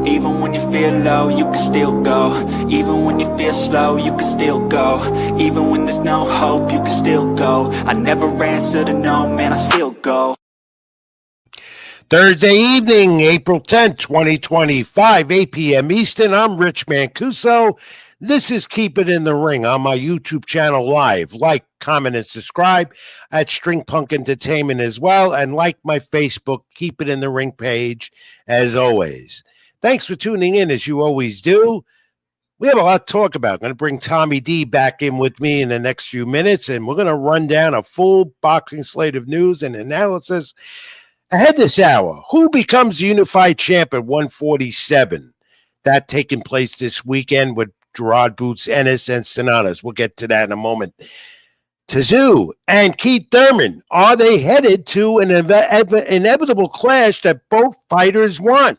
Even when you feel low, you can still go. Even when you feel slow, you can still go. Even when there's no hope, you can still go. I never answer to no, man, I still go. Thursday evening, April 10th, 2025, 8 p.m. Eastern. I'm Rich Mancuso. This is Keep It in the Ring on my YouTube channel live. Like, comment, and subscribe at String Punk Entertainment as well. And like my Facebook Keep It in the Ring page as always. Thanks for tuning in as you always do. We have a lot to talk about. I'm going to bring Tommy D back in with me in the next few minutes, and we're going to run down a full boxing slate of news and analysis. Ahead this hour, who becomes unified champ at 147? That taking place this weekend with Gerard Boots, Ennis, and Stanionis. We'll get to that in a moment. Tszyu and Keith Thurman, are they headed to an inevitable clash that both fighters want?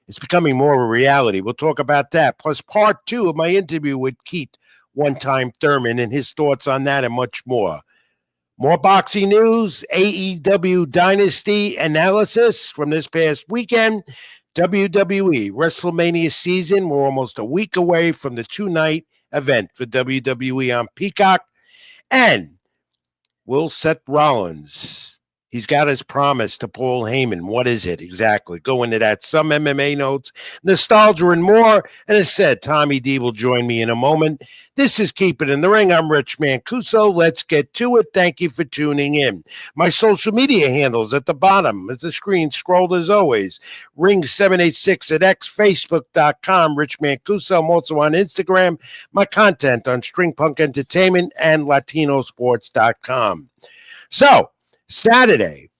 It's becoming more of a reality. We'll talk about that. Plus part 2 of my interview with Keith one-time Thurman and his thoughts on that and much more. More boxing news, AEW Dynasty analysis from this past weekend, WWE WrestleMania season. We're almost a week away from the 2-night event for WWE on Peacock. And will Seth Rollins, he's got his promise to Paul Heyman. What is it exactly? Go into that. Some MMA notes, nostalgia, and more. And as said, Tommy D will join me in a moment. This is Keep It in the Ring. I'm Rich Mancuso. Let's get to it. Thank you for tuning in. My social media handles at the bottom as the screen scrolled as always. Ring786 at X, Facebook.com, Rich Mancuso. I'm also on Instagram. My content on String Punk Entertainment and LatinoSports.com. So, Saturday,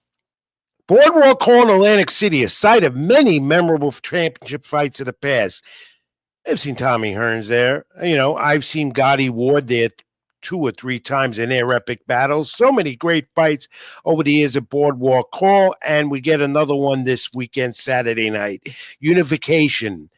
Boardwalk Hall in Atlantic City, a site of many memorable championship fights of the past. I've seen Tommy Hearns there. You know, I've seen Gotti Ward there 2 or 3 times in their epic battles. So many great fights over the years at Boardwalk Hall, and we get another one this weekend, Saturday night. Unification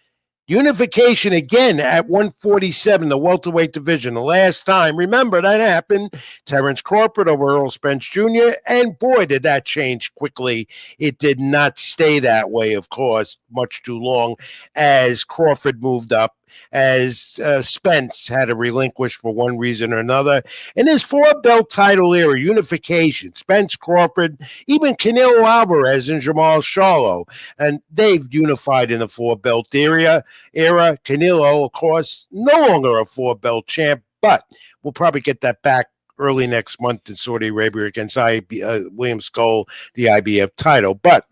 again at 147, the welterweight division. The last time, remember, that happened. Terrence Crawford over Earl Spence Jr., and boy, did that change quickly. It did not stay that way, of course, much too long as Crawford moved up, as Spence had to relinquish for one reason or another. In his 4-belt title era, unification, Spence, Crawford, even Canelo Alvarez and Jamal Charlo, and they've unified in the 4-belt era. Canelo, of course, no longer a 4-belt champ, but we'll probably get that back early next month in Saudi Arabia against William Skull, the IBF title. But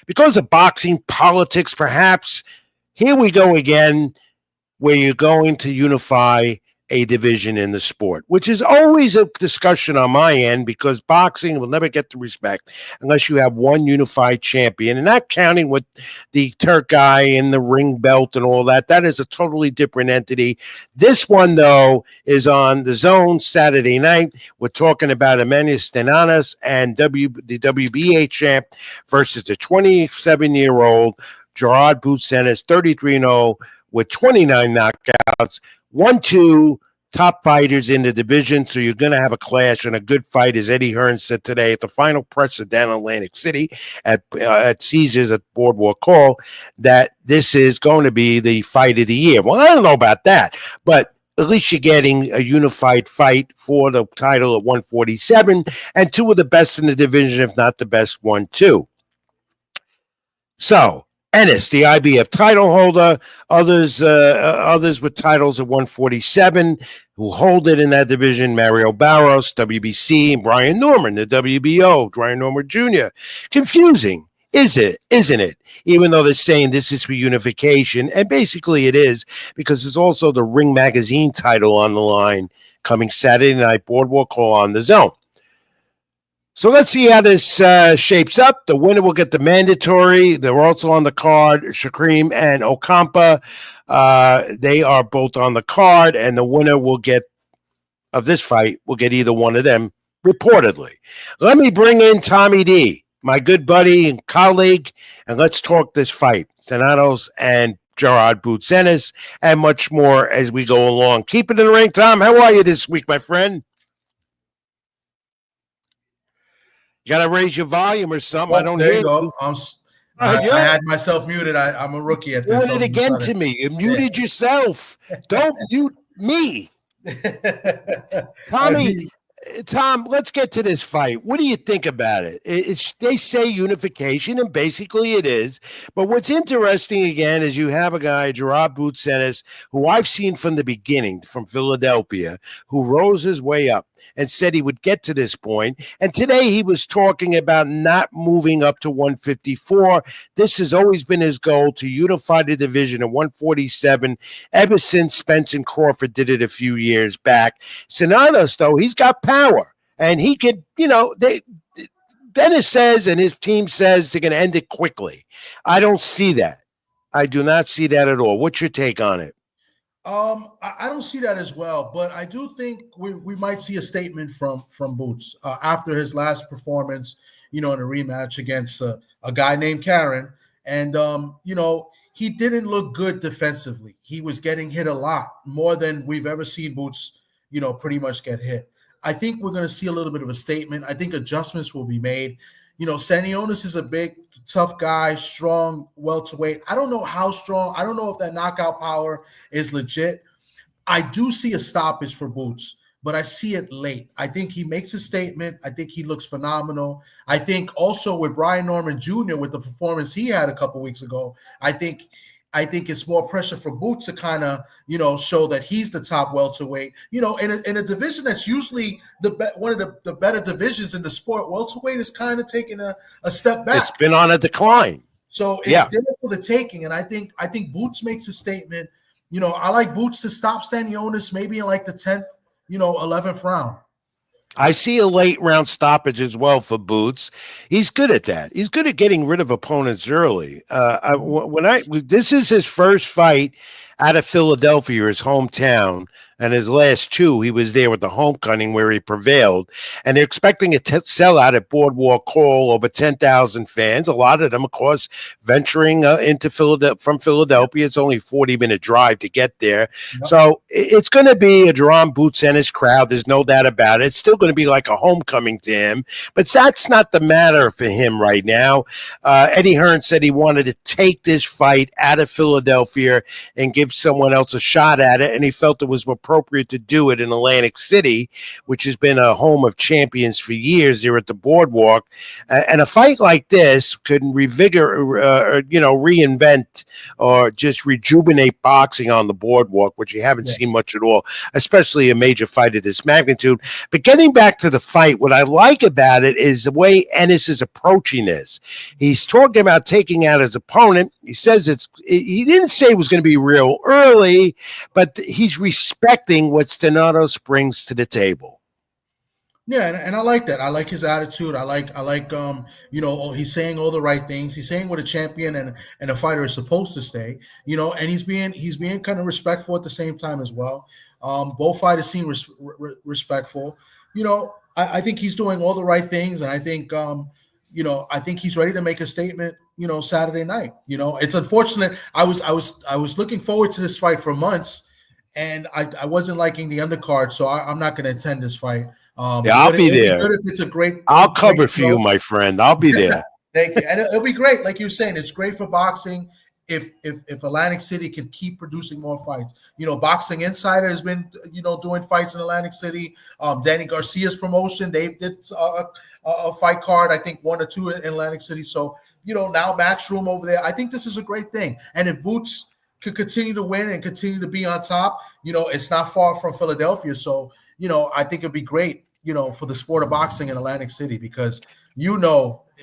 because of boxing, politics, perhaps, here we go again, where you're going to unify a division in the sport, which is always a discussion on my end because boxing will never get the respect unless you have one unified champion, and not counting with the Turk guy and the ring belt and all that. That is a totally different entity. This one, though, is on the Zone Saturday night. We're talking about Eimantas Stanionis and the WBA champ versus the 27-year-old Gerard Boots Ennis, 33-0 with 29 knockouts. 1-2 top fighters in the division, so you're going to have a clash and a good fight, as Eddie Hearn said today at the final presser down in Atlantic City at Caesars at Boardwalk Hall, that this is going to be the fight of the year. Well, I don't know about that, but at least you're getting a unified fight for the title at 147, and 2 of the best in the division, if not the best one, too. So, Ennis, the IBF title holder, others with titles at 147 who hold it in that division, Mario Barros, WBC, and Brian Norman, the WBO, Brian Norman Jr. Confusing, isn't it? Even though they're saying this is for unification, and basically it is, because there's also the Ring Magazine title on the line coming Saturday night, Boardwalk Hall on the Zone. So let's see how this shapes up. The winner will get the mandatory. They're also on the card, Shakrim and Okampa. They are both on the card, and the winner will get, of this fight, will get either one of them, reportedly. Let me bring in Tommy D, my good buddy and colleague, and let's talk this fight. Stanionis and Gerard Boots Ennis, and much more as we go along. Keep it in the ring, Tom. How are you this week, my friend? You got to raise your volume or something. I don't there hear you go. I You're had myself muted. I'm a rookie at this. doing it again to me. You muted yourself. Don't mute me. Tom, let's get to this fight. What do you think about it? They say unification, and basically it is. But what's interesting, again, is you have a guy, Jaron Ennis, who I've seen from the beginning from Philadelphia, who rose his way up and said he would get to this point. And today he was talking about not moving up to 154. This has always been his goal, to unify the division at 147, ever since Spence and Crawford did it a few years back. Stanionis, though, he's got power, and he could, Ennis says, and his team says, they're going to end it quickly. I don't see that. I do not see that at all. What's your take on it? I don't see that as well, but I do think we might see a statement from Boots after his last performance, in a rematch against a guy named Jaron. And, he didn't look good defensively. He was getting hit a lot, more than we've ever seen Boots, pretty much get hit. I think we're going to see a little bit of a statement. I think adjustments will be made. Stanionis is a big, tough guy, strong, welterweight. I don't know how strong. I don't know if that knockout power is legit. I do see a stoppage for Boots, but I see it late. I think he makes a statement. I think he looks phenomenal. I think also with Brian Norman Jr., with the performance he had a couple weeks ago, I think it's more pressure for Boots to kind of, show that he's the top welterweight. In a division that's usually one of the better divisions in the sport, welterweight is kind of taking a step back. It's been on a decline. So it's there for the taking, and I think Boots makes a statement. I like Boots to stop Stanionis maybe in like the 10th, 11th round. I see a late round stoppage as well for Boots. He's good at that. He's good at getting rid of opponents early. This is his first fight out of Philadelphia, his hometown, and his last two, he was there with the homecoming where he prevailed. And they're expecting a sellout at Boardwalk Hall, over 10,000 fans. A lot of them, of course, venturing into Philadelphia from Philadelphia. It's only a 40-minute drive to get there. Yep. So it's going to be a Jaron Ennis crowd. There's no doubt about it. It's still going to be like a homecoming to him. But that's not the matter for him right now. Eddie Hearn said he wanted to take this fight out of Philadelphia and give someone else a shot at it, and he felt it was appropriate to do it in Atlantic City, which has been a home of champions for years there at the Boardwalk. And a fight like this could reinvent or just rejuvenate boxing on the Boardwalk, which you haven't seen much at all, especially a major fight of this magnitude. But getting back to the fight, what I like about it is the way Ennis is approaching this. He's talking about taking out his opponent. He says he didn't say it was going to be real early, but he's respecting what Stanionis brings to the table. Yeah, and I like that. I like his attitude. I like he's saying all the right things. He's saying what a champion and a fighter is supposed to say, and he's being kind of respectful at the same time as well. Both fighters seem respectful. I think he's doing all the right things, and I think I think he's ready to make a statement, Saturday night. It's unfortunate. I was looking forward to this fight for months, and I wasn't liking the undercard, so I'm not going to attend this fight. I'll be there. If it's a great, I'll cover for you, my friend. I'll be there. Thank you, and it'll be great. Like you're saying, it's great for boxing. If Atlantic City can keep producing more fights, Boxing Insider has been, doing fights in Atlantic City. Danny Garcia's promotion, they did a fight card, I think 1 or 2 in Atlantic City. So, now Matchroom over there. I think this is a great thing. And if Boots could continue to win and continue to be on top, it's not far from Philadelphia. So, I think it'd be great, for the sport of boxing in Atlantic City, because,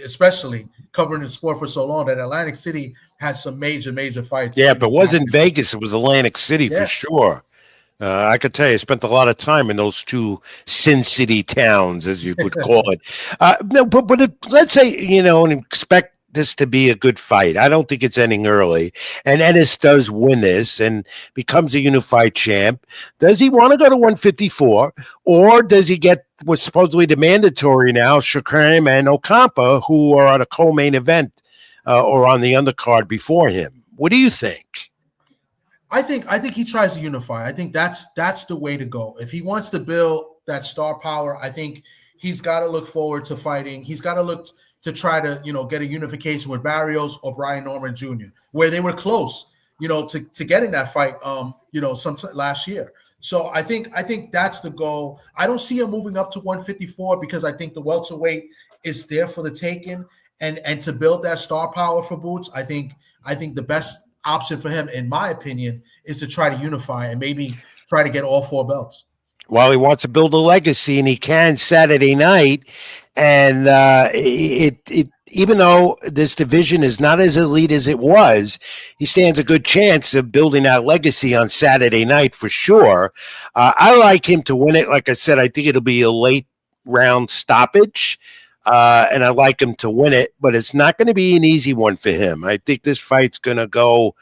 especially covering the sport for so long, that Atlantic City had some major fights. Yeah, if it wasn't Vegas, it was Atlantic City for sure. I could tell you, I spent a lot of time in those two Sin City towns, as you could call it. Let's say, and expect this to be a good fight. I don't think it's ending early. And Ennis does win this and becomes a unified champ. Does he want to go to 154, or does he get what's supposedly the mandatory now, Shakram and Ocampa, who are on a co-main event or on the undercard before him? What do you think? I think he tries to unify. I think that's the way to go. If he wants to build that star power, I think he's got to look forward to fighting. He's got to look to try to, get a unification with Barrios or Brian Norman Jr., where they were close, to getting that fight, sometime last year. So I think that's the goal. I don't see him moving up to 154 because I think the welterweight is there for the taking, and to build that star power for Boots. I think the best option for him, in my opinion, is to try to unify and maybe try to get all 4 belts. Well, he wants to build a legacy, and he can Saturday night. And even though this division is not as elite as it was, he stands a good chance of building that legacy on Saturday night for sure. I like him to win it. Like I said, I think it'll be a late round stoppage, and I like him to win it. But it's not going to be an easy one for him. I think this fight's going to go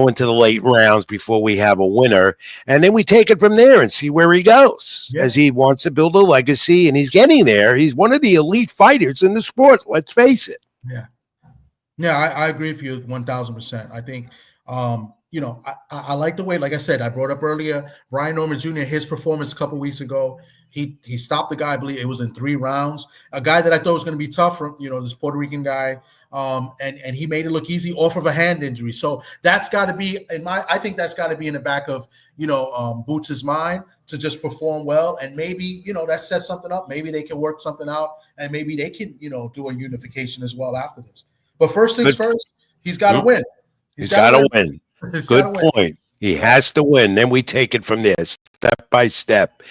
into the late rounds before we have a winner, and then we take it from there and see where he goes, as he wants to build a legacy, and he's getting there. He's one of the elite fighters in the sport, let's face it. I agree with you 1,000%. I think I like the way, like I said, I brought up earlier, Brian Norman Jr., his performance a couple weeks ago. He stopped the guy. I believe it was in 3 rounds. A guy that I thought was going to be tough, from this Puerto Rican guy, and he made it look easy off of a hand injury. So that's got to be I think that's got to be in the back of Boots' mind, to just perform well, and maybe that sets something up. Maybe they can work something out, and maybe they can do a unification as well after this. But first things first, he's got to win. He's got to win. Good point. He has to win. Then we take it from there, step by step.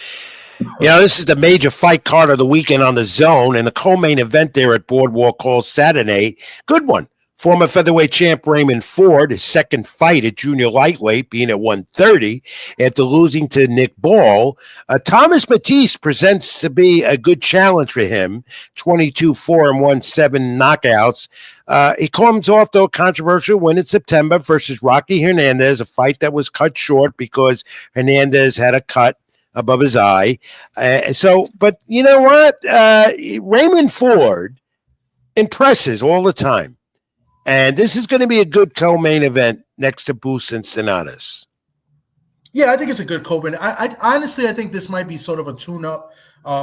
This is the major fight card of the weekend on the Zone, and the co-main event there at Boardwalk Hall Saturday. Good one. Former featherweight champ Raymond Ford, his second fight at junior lightweight, being at 130 after losing to Nick Ball. Thomas Matisse presents to be a good challenge for him. 22-4-1, 7 knockouts. He comes off, though, a controversial win in September versus Rocky Hernandez, a fight that was cut short because Hernandez had a cut above his eye. But you know what? Raymond Ford impresses all the time. And this is going to be a good co-main event next to Boots and Stanionis. Yeah, I think it's a good co-main. I honestly, I think this might be sort of a tune-up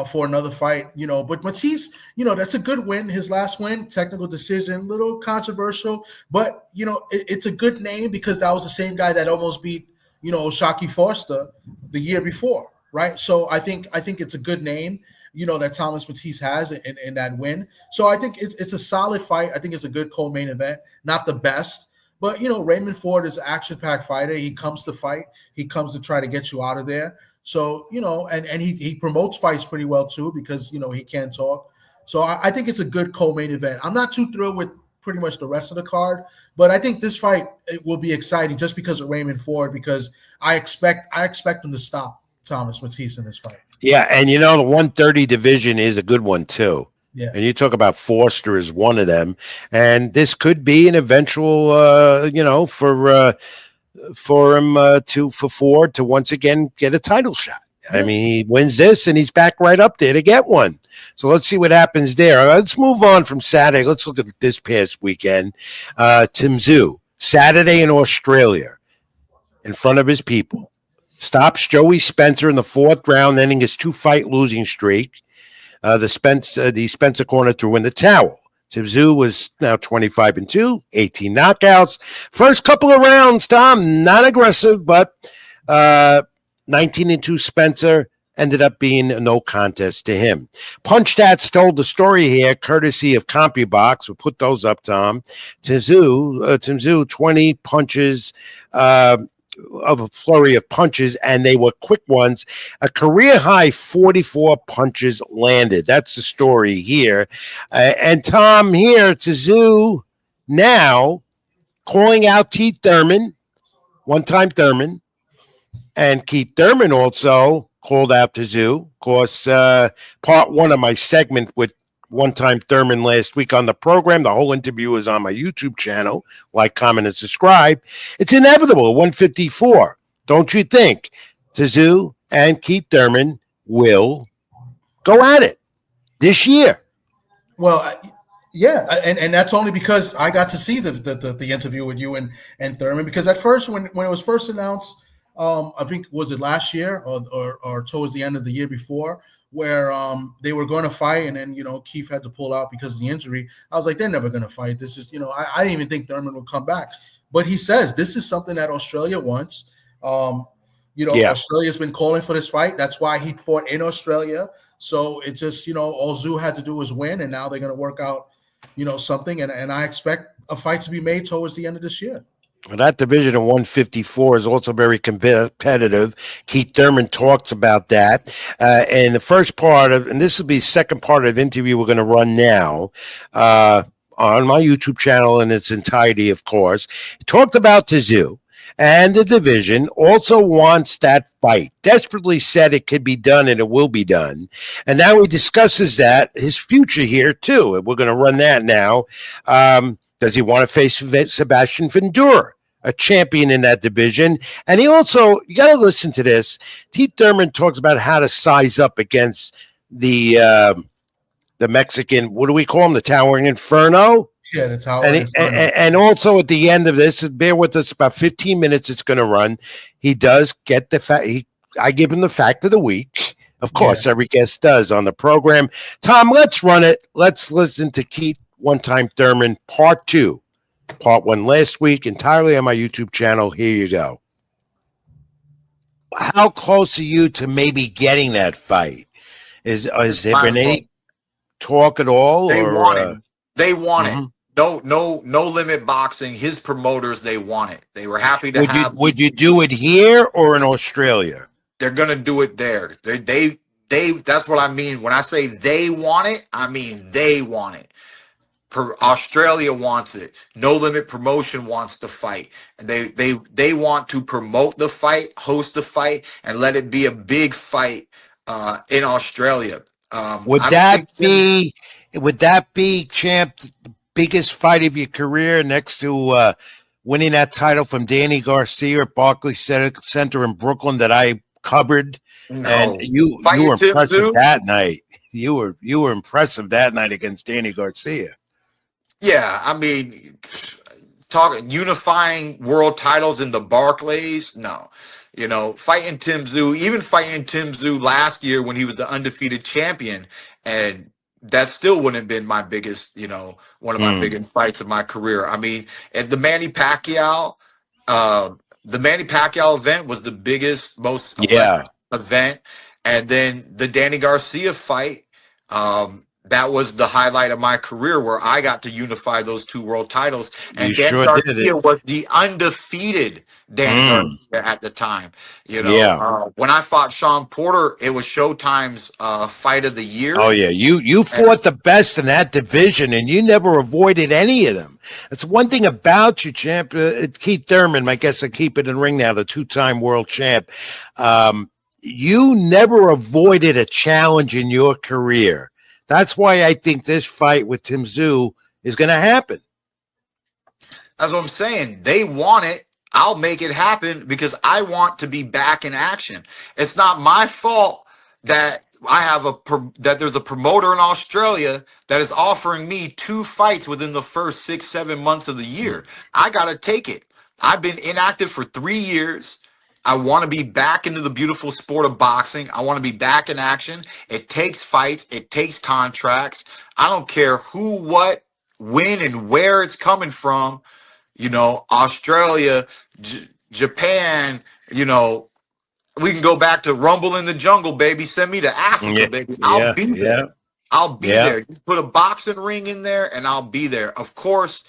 for another fight, But Matisse, that's a good win. His last win, technical decision, little controversial. But, it's a good name because that was the same guy that almost beat, Shaki Foster the year before, right? So I think it's a good name, that Thomas Matisse has in that win. So I think it's a solid fight. I think it's a good co-main event. Not the best, but Raymond Ford is an action-packed fighter. He comes to fight. He comes to try to get you out of there. So and he promotes fights pretty well too, because he can't talk. So I think it's a good co-main event. I'm not too thrilled with pretty much the rest of the card, but I think this fight, it will be exciting just because of Raymond Ford, because I expect him to stop Thomas Matisse in this fight. Yeah, and the 130 division is a good one too. Yeah, and you talk about Foster as one of them, and this could be an eventual, for Ford to once again get a title shot. Yeah. I mean, he wins this, and he's back right up there to get one. So let's see what happens there. Let's move on from Saturday. Let's look at this past weekend. Tim Tszyu, Saturday in Australia, in front of his people, stops Joey Spencer in the 4th round, ending his 2-fight losing streak. The Spencer corner threw in the towel. Tim Tszyu was now 25-2, 18 knockouts. First couple of rounds, Tom, not aggressive, but 19-2 Spencer ended up being a no contest to him. Punch Stats told the story here, courtesy of CompuBox. We'll put those up, Tom. Tim Tszyu, 20 punches, of a flurry of punches, and they were quick ones. A career high 44 punches landed. That's the story here. And Tom, here, Tszyu now calling out Keith Thurman, one-time Thurman, and Keith Thurman also called out Tszyu. Of course, part 1 of my segment with one-time Thurman last week on the program. The whole interview is on my YouTube channel. Like, comment, and subscribe. It's inevitable at 154. Don't you think Tszyu and Keith Thurman will go at it this year? Well, yeah, and that's only because I got to see the interview with you and Thurman, because at first, when it was first announced, I think, was it last year or towards the end of the year before, where they were going to fight, and then Keith had to pull out because of the injury. I was like, they're never going to fight. This is I didn't even think Thurman would come back, but he says this is something that Australia wants. Australia's been calling for this fight. That's why he fought in Australia. So it just all Zoo had to do was win, and now they're going to work out something, and I expect a fight to be made towards the end of this year. Well, that division of 154 is also very competitive. Keith Thurman talks about that. And the first part of, and this will be the second part of the interview we're going to run now on my YouTube channel in its entirety, of course. He talked about Tszyu, and the division also wants that fight. Desperately said it could be done and it will be done. And now he discusses that, his future here too. And we're going to run that now. Does he want to face Sebastian Fundora, a champion in that division? And he also, you got to listen to this. Keith Thurman talks about how to size up against the Mexican, what do we call him? The Towering Inferno? Yeah, the Towering Inferno. And also at the end of this, bear with us, about 15 minutes it's going to run. He does get the fact. I give him the fact of the week. Of course, every guest does on the program. Tom, let's run it. Let's listen to Keith One-Time Thurman, part 2. Part 1 last week, entirely on my YouTube channel. Here you go. How close are you to maybe getting that fight? Is there been any talk at all? They want it. They want Mm-hmm. it. No limit boxing. His promoters, they want it. They were happy to have. Would you do it here or in Australia? They're gonna do it there. They. That's what I mean when I say they want it. I mean they want it. Australia wants it. No Limit Promotion wants the fight, and they want to promote the fight, host the fight, and let it be a big fight in Australia. Would that be, champ, the biggest fight of your career next to winning that title from Danny Garcia at Barclays Center in Brooklyn that I covered? No. And you were impressive that night. You were impressive that night against Danny Garcia. Yeah, I mean, unifying world titles in the Barclays, no. Fighting Tim Tszyu last year when he was the undefeated champion, and that still wouldn't have been my biggest, one of my biggest fights of my career. I mean, at the Manny Pacquiao event was the biggest, most event, and then the Danny Garcia fight. That was the highlight of my career, where I got to unify those two world titles. And Danny Garcia was the undefeated Danny Garcia at the time. When I fought Sean Porter, it was Showtime's fight of the year. Oh yeah, you fought the best in that division, and you never avoided any of them. That's one thing about you, champ. Keith Thurman, I guess I keep it in ring now, the 2-time world champ. You never avoided a challenge in your career. That's why I think this fight with Tim Tszyu is going to happen. That's what I'm saying. They want it. I'll make it happen because I want to be back in action. It's not my fault that that there's a promoter in Australia that is offering me 2 fights within the first 6-7 months of the year. I got to take it. I've been inactive for 3 years. I want to be back into the beautiful sport of boxing. I want to be back in action. It takes fights. It takes contracts. I don't care who, what, when, and where it's coming from. Australia, Japan, we can go back to Rumble in the Jungle, baby. Send me to Africa, baby. I'll be there. I'll be there. Just put a boxing ring in there and I'll be there. Of course,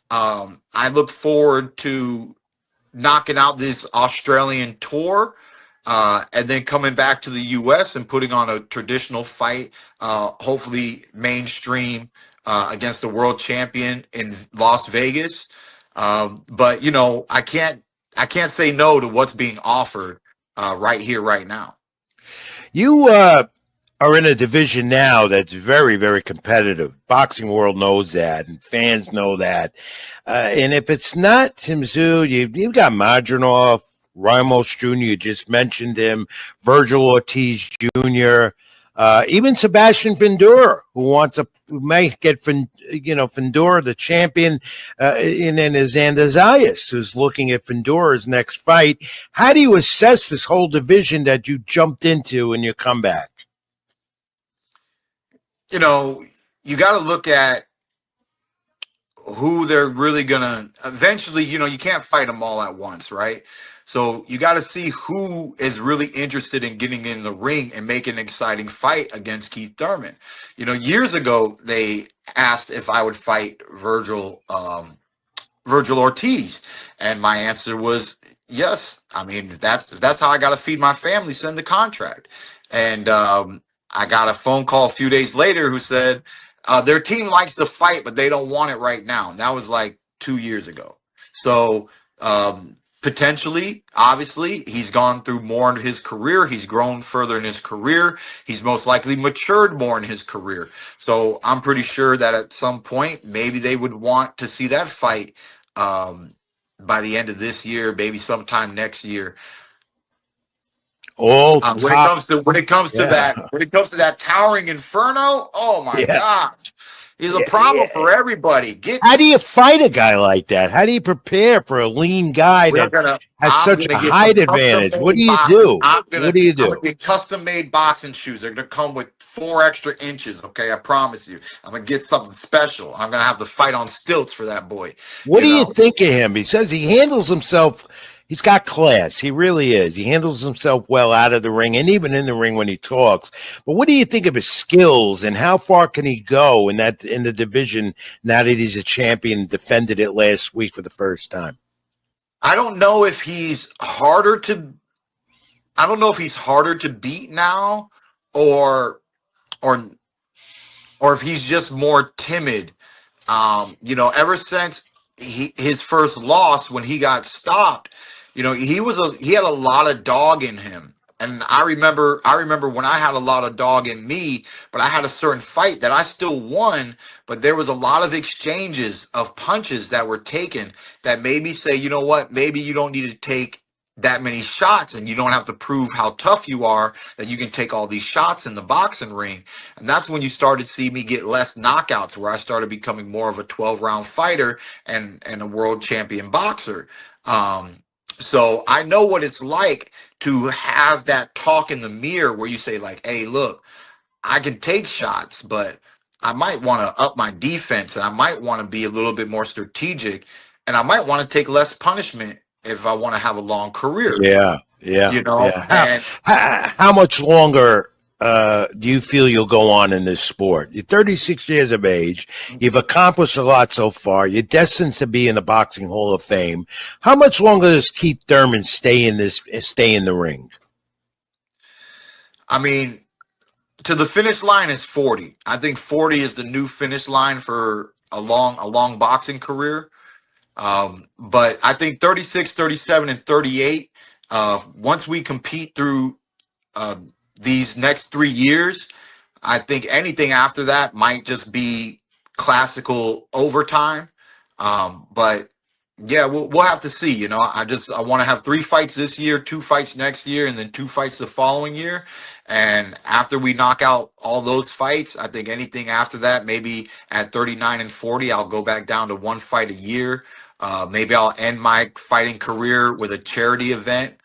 I look forward to knocking out this Australian tour and then coming back to the U.S. and putting on a traditional fight, hopefully mainstream against the world champion in Las Vegas. But I can't say no to what's being offered right here, right now. You are in a division now that's very, very competitive. Boxing world knows that, and fans know that. And if it's not Tim Tszyu, you've got Madronov, Ramos Jr., you just mentioned him, Virgil Ortiz Jr., even Sebastian Fundora, who may get Fundora the champion, and then there's Xander Zayas, who's looking at Fundora's next fight. How do you assess this whole division that you jumped into in your comeback? you know, you got to look at who they're really gonna eventually. You know, you can't fight them all at once, right? So you got to see who is really interested in getting in the ring and making an exciting fight against Keith Thurman. You know, years ago they asked if I would fight Virgil Ortiz, and my answer was yes. I mean, that's how I got to feed my family. Send the contract, and I got a phone call a few days later who said their team likes to fight, but they don't want it right now. And that was like 2 years ago. So potentially, obviously, he's gone through more in his career. He's grown further in his career. He's most likely matured more in his career. So I'm pretty sure that at some point, maybe they would want to see that fight by the end of this year, maybe sometime next year. When it comes to that towering inferno, oh my gosh, he's a problem for everybody. How do you fight a guy like that? How do you prepare for a lean guy that has such a height advantage? What do you do? What do you do? I'm gonna get custom-made boxing shoes. They're gonna come with 4 extra inches. Okay, I promise you. I'm gonna get something special. I'm gonna have to fight on stilts for that boy. What do you think of him? He says he handles himself. He's got class. He really is. He handles himself well out of the ring and even in the ring when he talks. But what do you think of his skills and how far can he go in the division now that he's a champion and defended it last week for the first time? I don't know if he's harder to beat now or if he's just more timid. You know, ever since his first loss when he got stopped, you know, he had a lot of dog in him. And I remember when I had a lot of dog in me, but I had a certain fight that I still won, but there was a lot of exchanges of punches that were taken that made me say, you know what, maybe you don't need to take that many shots and you don't have to prove how tough you are, that you can take all these shots in the boxing ring. And that's when you started to see me get less knockouts, where I started becoming more of a 12-round fighter and a world champion boxer. So I know what it's like to have that talk in the mirror where you say like, hey, look, I can take shots, but I might want to up my defense and I might want to be a little bit more strategic and I might want to take less punishment if I want to have a long career. Yeah. You know, yeah. How much longer do you feel you'll go on in this sport? You're 36 years of age. You've accomplished a lot so far. You're destined to be in the Boxing Hall of Fame. How much longer does Keith Thurman stay in the ring? I mean, to the finish line is 40. I think 40 is the new finish line for a long boxing career. But I think 36, 37, and 38, once we compete through these next 3 years, I think anything after that might just be classical overtime. But yeah, we'll have to see. You know, I want to have 3 fights this year, 2 fights next year, and then 2 fights the following year. And after we knock out all those fights, I think anything after that, maybe at 39 and 40, I'll go back down to 1 fight a year. Maybe I'll end my fighting career with a charity event.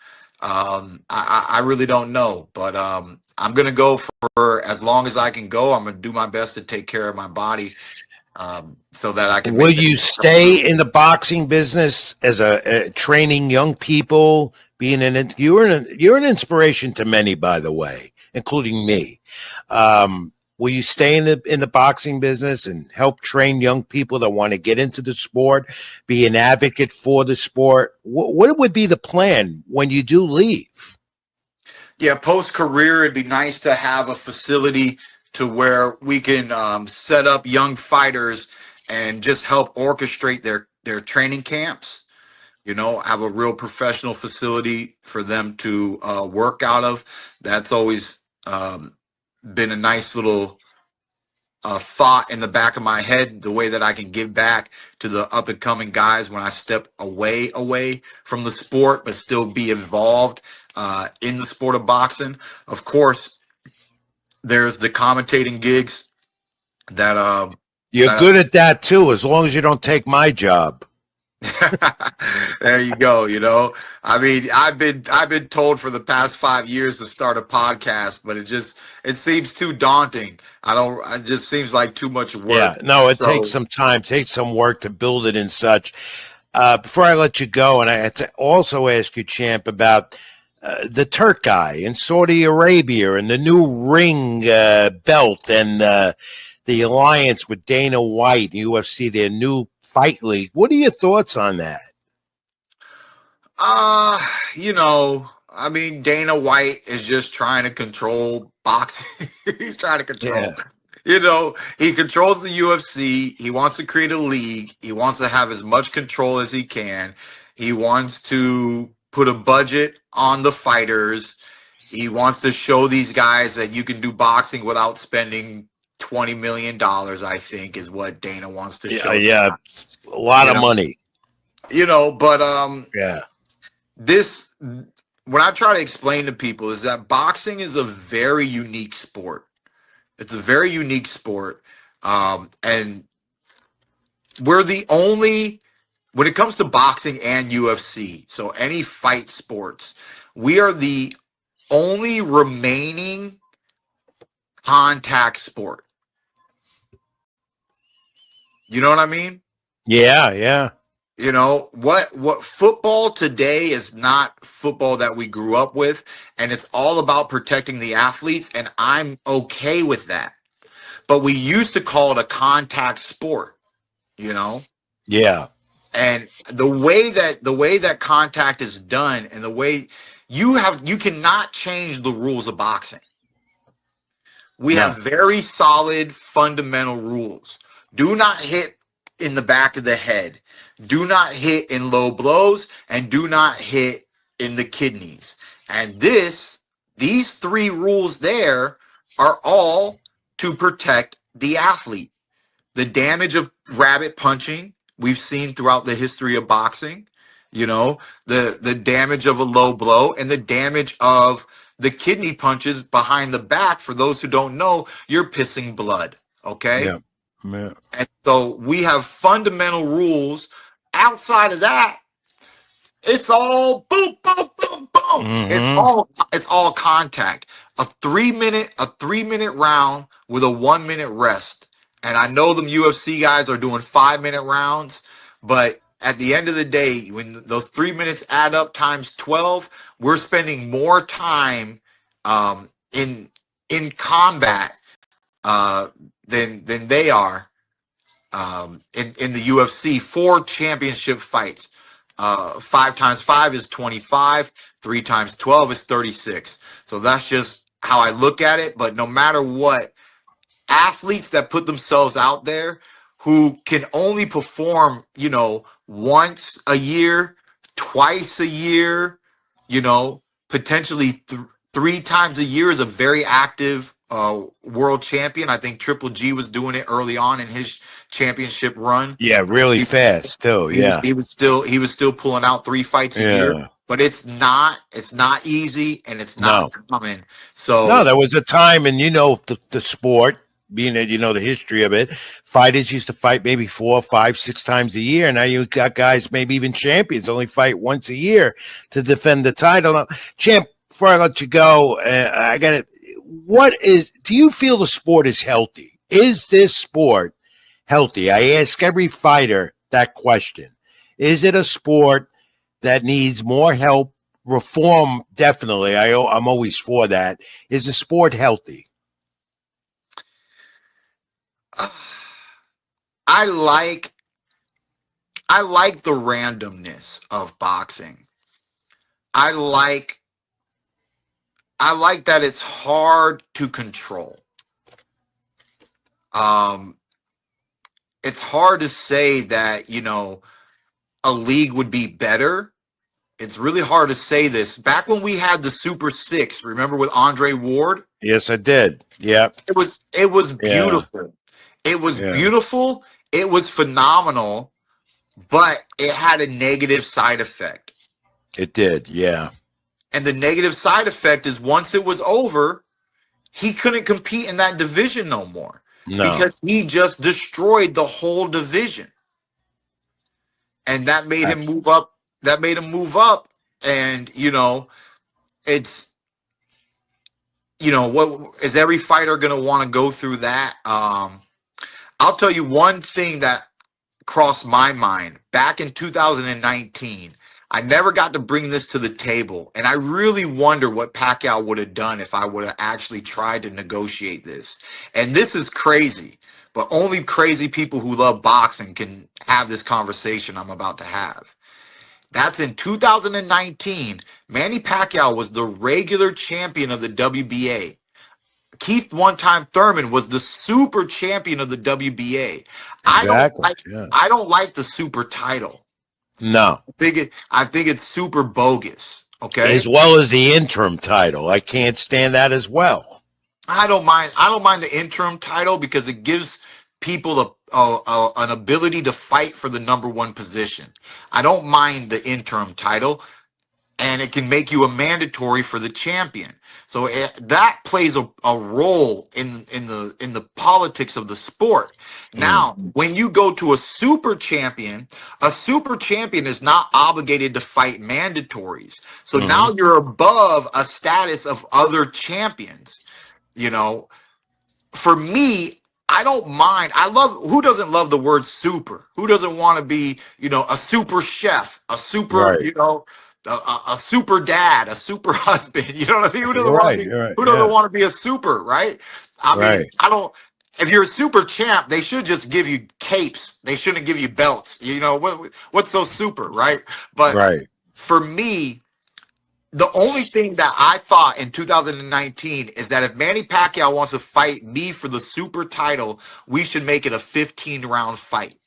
I really don't know, but I'm going to go for as long as I can go. I'm going to do my best to take care of my body so that I can. Will you stay in the boxing business as a training young people? You're an inspiration to many, by the way, including me. Will you stay in the boxing business and help train young people that want to get into the sport, be an advocate for the sport? What would be the plan when you do leave? Yeah, post-career, it'd be nice to have a facility to where we can set up young fighters and just help orchestrate their training camps. You know, have a real professional facility for them to work out of. That's always been a nice little thought in the back of my head, the way that I can give back to the up and coming guys when I step away from the sport, but still be involved in the sport of boxing. Of course, there's the commentating gigs that you're good at that too, as long as you don't take my job. There you go. You know, I mean, I've been told for the past 5 years to start a podcast, but it seems too daunting. It just seems like too much work. Yeah, no, it takes So, some time, takes some work to build it and such. Before I let you go, and I had to also ask you, Champ, about the Turk guy in Saudi Arabia and the new ring belt and the alliance with Dana White, UFC, their new fight league. What are your thoughts on that? you know, I mean, Dana White is just trying to control boxing. He's trying to control. Yeah. You know, he controls the UFC. He wants to create a league. He wants to have as much control as he can. He wants to put a budget on the fighters. He wants to show these guys that you can do boxing without spending $20 million, I think, is what Dana wants to show. Yeah, a lot of money. You know, but yeah. When I try to explain to people is that boxing is a very unique sport. It's a very unique sport. And we're the only, when it comes to boxing and UFC, so any fight sports, we are the only remaining contact sport. You know what I mean? Yeah, yeah. You know, what football today is not football that we grew up with, and it's all about protecting the athletes, and I'm okay with that. But we used to call it a contact sport, you know? Yeah. And the way that contact is done and the way you cannot change the rules of boxing. We have very solid fundamental rules. Do not hit in the back of the head. Do not hit in low blows, and do not hit in the kidneys. And these three rules there are all to protect the athlete. The damage of rabbit punching we've seen throughout the history of boxing, you know, the damage of a low blow and the damage of the kidney punches behind the back. For those who don't know, you're pissing blood. Okay. Yeah. Yeah. And so we have fundamental rules. Outside of that, it's all boom, boom, boom, boom. It's all contact. A 3-minute round with a 1-minute rest. And I know them UFC guys are doing 5-minute rounds, but at the end of the day, when those 3 minutes add up times 12, we're spending more time in combat than they are in the UFC. 4 championship fights. 5 times 5 is 25. 3 times 12 is 36. So that's just how I look at it. But no matter what, athletes that put themselves out there who can only perform, you know, once a year, twice a year, you know, potentially 3 times a year is a very active world champion. I think Triple G was doing it early on in his championship run. Yeah, really fast too. Yeah. He was still pulling out 3 fights a year. But it's not easy, and it's not common. So no, there was a time, and you know the sport, being that you know the history of it, fighters used to fight maybe 4, 5, 6 times a year. Now you got guys, maybe even champions, only fight once a year to defend the title. Champ, before I let you go, I got it. Do you feel the sport is healthy? Is this sport healthy? I ask every fighter that question. Is it a sport that needs more help, reform? Definitely. I'm always for that. Is the sport healthy? I like the randomness of boxing. I like that it's hard to control. It's hard to say that, you know, a league would be better. It's really hard to say this. Back when we had the Super 6, remember with Andre Ward? Yes, I did. Yeah. It was beautiful. It was beautiful. It was phenomenal, but it had a negative side effect. It did, yeah. And the negative side effect is once it was over, he couldn't compete in that division no more. No. Because he just destroyed the whole division. and that made him move up. That made him move up, and it's what is every fighter going to want to go through that? I'll tell you one thing that crossed my mind back in 2019. I never got to bring this to the table, and I really wonder what Pacquiao would have done if I would have actually tried to negotiate this. And this is crazy, but only crazy people who love boxing can have this conversation I'm about to have. That's in 2019. Manny Pacquiao was the regular champion of the WBA. Keith one-time Thurman was the super champion of the WBA. Exactly. I don't like the super title. No. I think it's super bogus. Okay. As well as the interim title. I can't stand that as well. I don't mind the interim title because it gives people an ability to fight for the number one position. I don't mind the interim title, and it can make you a mandatory for the champion. So that plays a role in the politics of the sport. Now, when you go to a super champion is not obligated to fight mandatories. So now you're above a status of other champions. For me, I don't mind. Who doesn't love the word super? Who doesn't want to be, a super chef, a super, a super dad, a super husband? You know what I mean? Who doesn't want to be a super, right? I mean, if you're a super champ, they should just give you capes. They shouldn't give you belts. What's so super, right? But for me, the only thing that I thought in 2019 is that if Manny Pacquiao wants to fight me for the super title, we should make it a 15-round fight.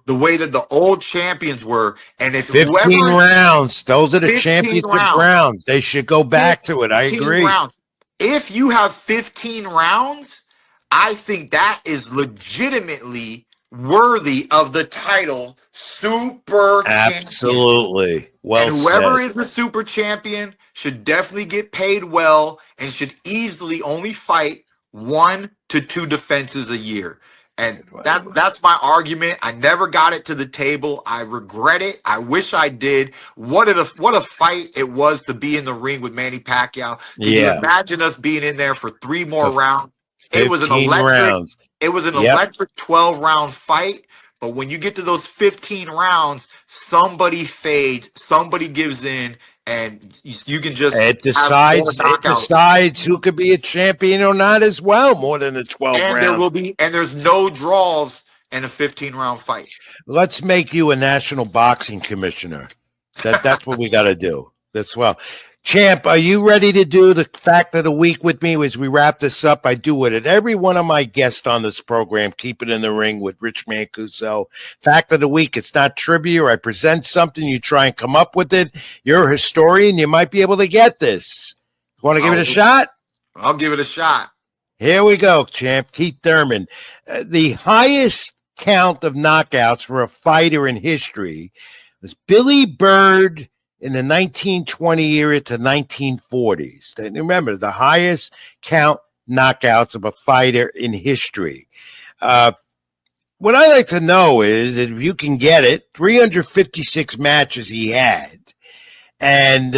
The way that the old champions were. And if 15 rounds, those are the championship rounds. They should go back to it. I agree. Rounds. If you have 15 rounds, I think that is legitimately worthy of the title super Absolutely. Champion. Well, and whoever is the super champion should definitely get paid well and should easily only fight 1 to 2 defenses a year. And that's my argument. I never got it to the table. I regret it. I wish I did. What a fight it was to be in the ring with Manny Pacquiao. Can you imagine us being in there for 3 more rounds? It was an electric 12-round fight. But when you get to those 15 rounds, somebody fades, somebody gives in, and you can just it decides who could be a champion or not as well. More than the 12 rounds. There's no draws in a 15-round fight. Let's make you a national boxing commissioner. That's what we got to do. That's well. Champ, are you ready to do the fact of the week with me as we wrap this up? I do it at every one of my guests on this program. Keep it in the ring with Rich Mancuso. Fact of the week. It's not trivia. I present something. You try and come up with it. You're a historian. You might be able to get this. Want to give it a shot? I'll give it a shot. Here we go, champ. Keith Thurman. The highest count of knockouts for a fighter in history was Billy Bird in the 1920 era to 1940s. And remember, the highest count knockouts of a fighter in history. What I like to know is, if you can get it, 356 matches he had. And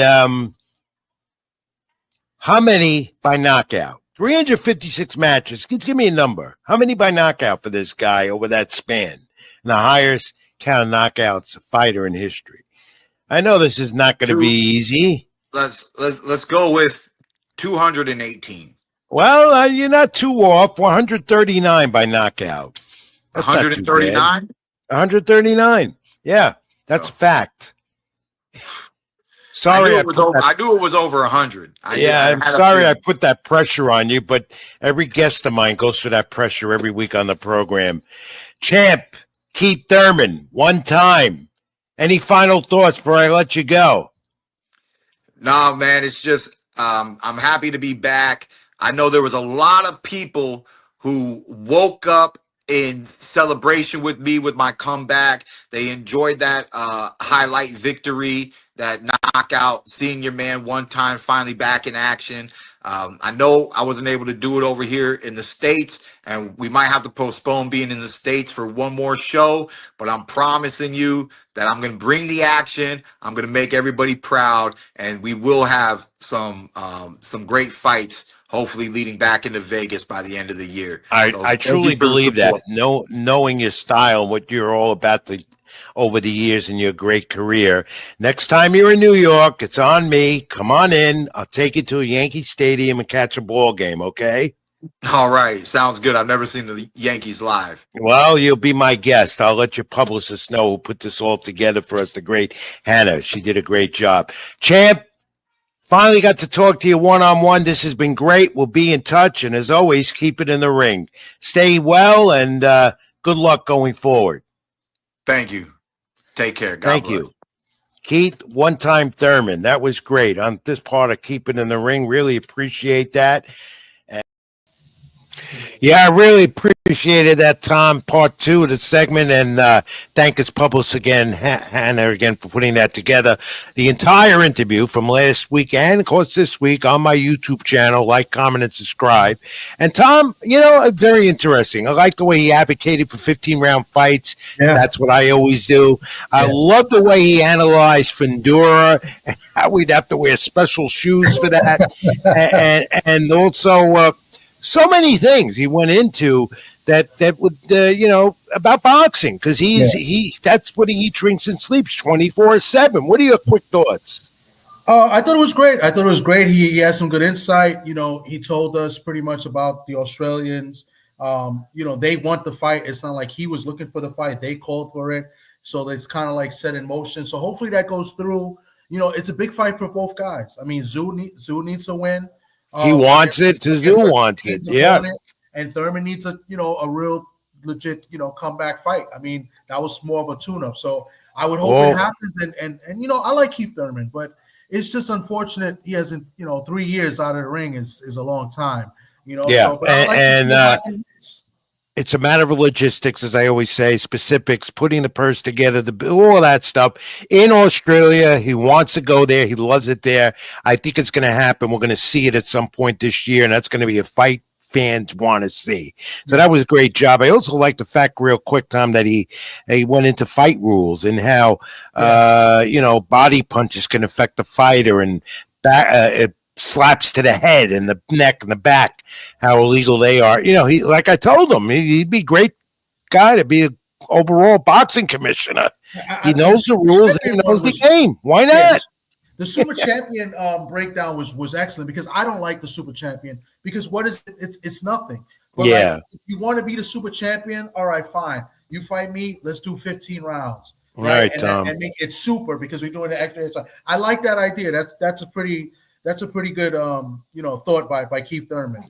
how many by knockout? 356 matches. Give me a number. How many by knockout for this guy over that span? And the highest count of knockouts a fighter in history. I know this is not going to be easy. Let's go with 218. Well, you're not too off. 139 by knockout. 139? 139. Yeah, that's a fact. Sorry, I knew it was over 100. I'm sorry I put that pressure on you, but every guest of mine goes through that pressure every week on the program. Champ, Keith Thurman, one time. Any final thoughts before I let you go? No, man, it's just I'm happy to be back. I know there was a lot of people who woke up in celebration with me with my comeback. They enjoyed that highlight victory, that knockout, seeing your man one time finally back in action. I know I wasn't able to do it over here in the States, and we might have to postpone being in the States for one more show, but I'm promising you that I'm going to bring the action. I'm going to make everybody proud, and we will have some great fights, hopefully leading back into Vegas by the end of the year. So I truly believe that. Knowing your style and what you're all about over the years in your great career. Next time you're in New York, it's on me. Come on in. I'll take you to a Yankee Stadium and catch a ball game, okay? All right. Sounds good. I've never seen the Yankees live. Well, you'll be my guest. I'll let your publicist know who put this all together for us, the great Hannah. She did a great job. Champ, finally got to talk to you one-on-one. This has been great. We'll be in touch. And as always, keep it in the ring. Stay well, and good luck going forward. Thank you. Take care. God Thank bless. you. Keith, one-time Thurman. That was great. On this part of Keep It in the Ring, really appreciate that. Yeah, I really appreciated that, Tom, part 2 of the segment, and thank his publicist again, Hannah, again, for putting that together. The entire interview from last week and, of course, this week on my YouTube channel. Like, comment, and subscribe. And, Tom, very interesting. I like the way he advocated for 15-round fights. Yeah. That's what I always do. I love the way he analyzed Fundura and how we'd have to wear special shoes for that. and also... so many things he went into that would about boxing, because that's what he drinks and sleeps 24/7. What are your quick thoughts? I thought it was great. He had some good insight. He told us pretty much about the Australians. They want the fight. It's not like he was looking for the fight; they called for it. So it's kind of like set in motion. So hopefully that goes through. It's a big fight for both guys. I mean, Zoo needs to win. He wants it. Tizoo wants it. Yeah. And Thurman needs a real legit, comeback fight. I mean, that was more of a tune-up. So I would hope it happens. And I like Keith Thurman, but it's just unfortunate he hasn't, 3 years out of the ring is a long time. Yeah. So, but it's a matter of logistics, as I always say, specifics, putting the purse together, all that stuff. In Australia, he wants to go there. He loves it there. I think it's going to happen. We're going to see it at some point this year, and that's going to be a fight fans want to see. So that was a great job. I also like the fact, real quick, Tom, that he went into fight rules and how, body punches can affect the fighter, and slaps to the head and the neck and the back, how illegal they are. He, like I told him, he'd be a great guy to be an overall boxing commissioner. He knows the rules and he knows the game. Why not? Yes. The super champion breakdown was excellent, because I don't like the super champion, because what is it? It's nothing. But if you want to be the super champion, all right, fine. You fight me, let's do 15 rounds. Right, Tom. And make it super, because we're doing the extra time. I like that idea. That's a pretty good thought by Keith Thurman.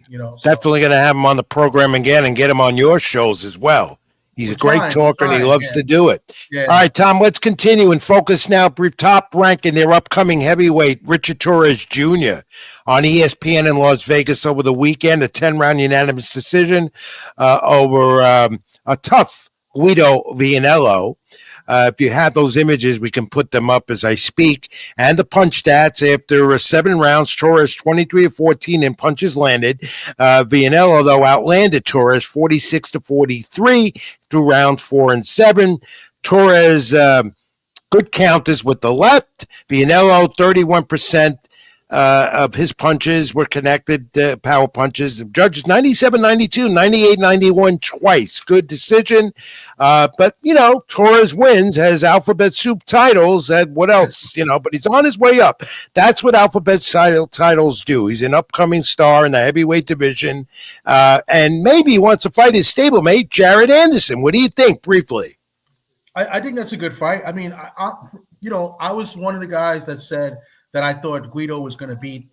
Definitely going to have him on the program again and get him on your shows as well. He's a great talker, and he loves to do it. Yeah. All right, Tom, let's continue and focus now. Top rank in their upcoming heavyweight, Richard Torres Jr. on ESPN in Las Vegas over the weekend, a 10-round unanimous decision over a tough Guido Vianello. If you have those images, we can put them up as I speak. And the punch stats: after 7 rounds, Torres 23 of 14 in punches landed. Vianello, though, outlanded Torres 46-43 through rounds 4 and 7. Torres, good counters with the left. Vianello, 31%. Of his punches were connected power punches. The judges 97-92, 98-91 twice. Good decision. But, Torres wins, has alphabet soup titles. And what else? But he's on his way up. That's what alphabet titles do. He's an upcoming star in the heavyweight division. And maybe he wants to fight his stablemate, Jared Anderson. What do you think, briefly? I think that's a good fight. I mean, I was one of the guys that said that I thought Guido was going to beat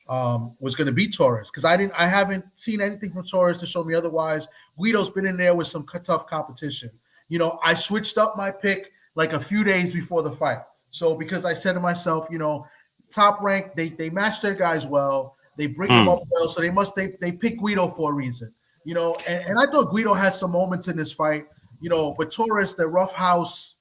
Torres, because I haven't seen anything from Torres to show me otherwise. Guido's been in there with some tough competition. I switched up my pick like a few days before the fight. So because I said to myself, Top Rank, they match their guys well, they bring them up well, so they pick Guido for a reason. And I thought Guido had some moments in this fight, but Torres, the rough house,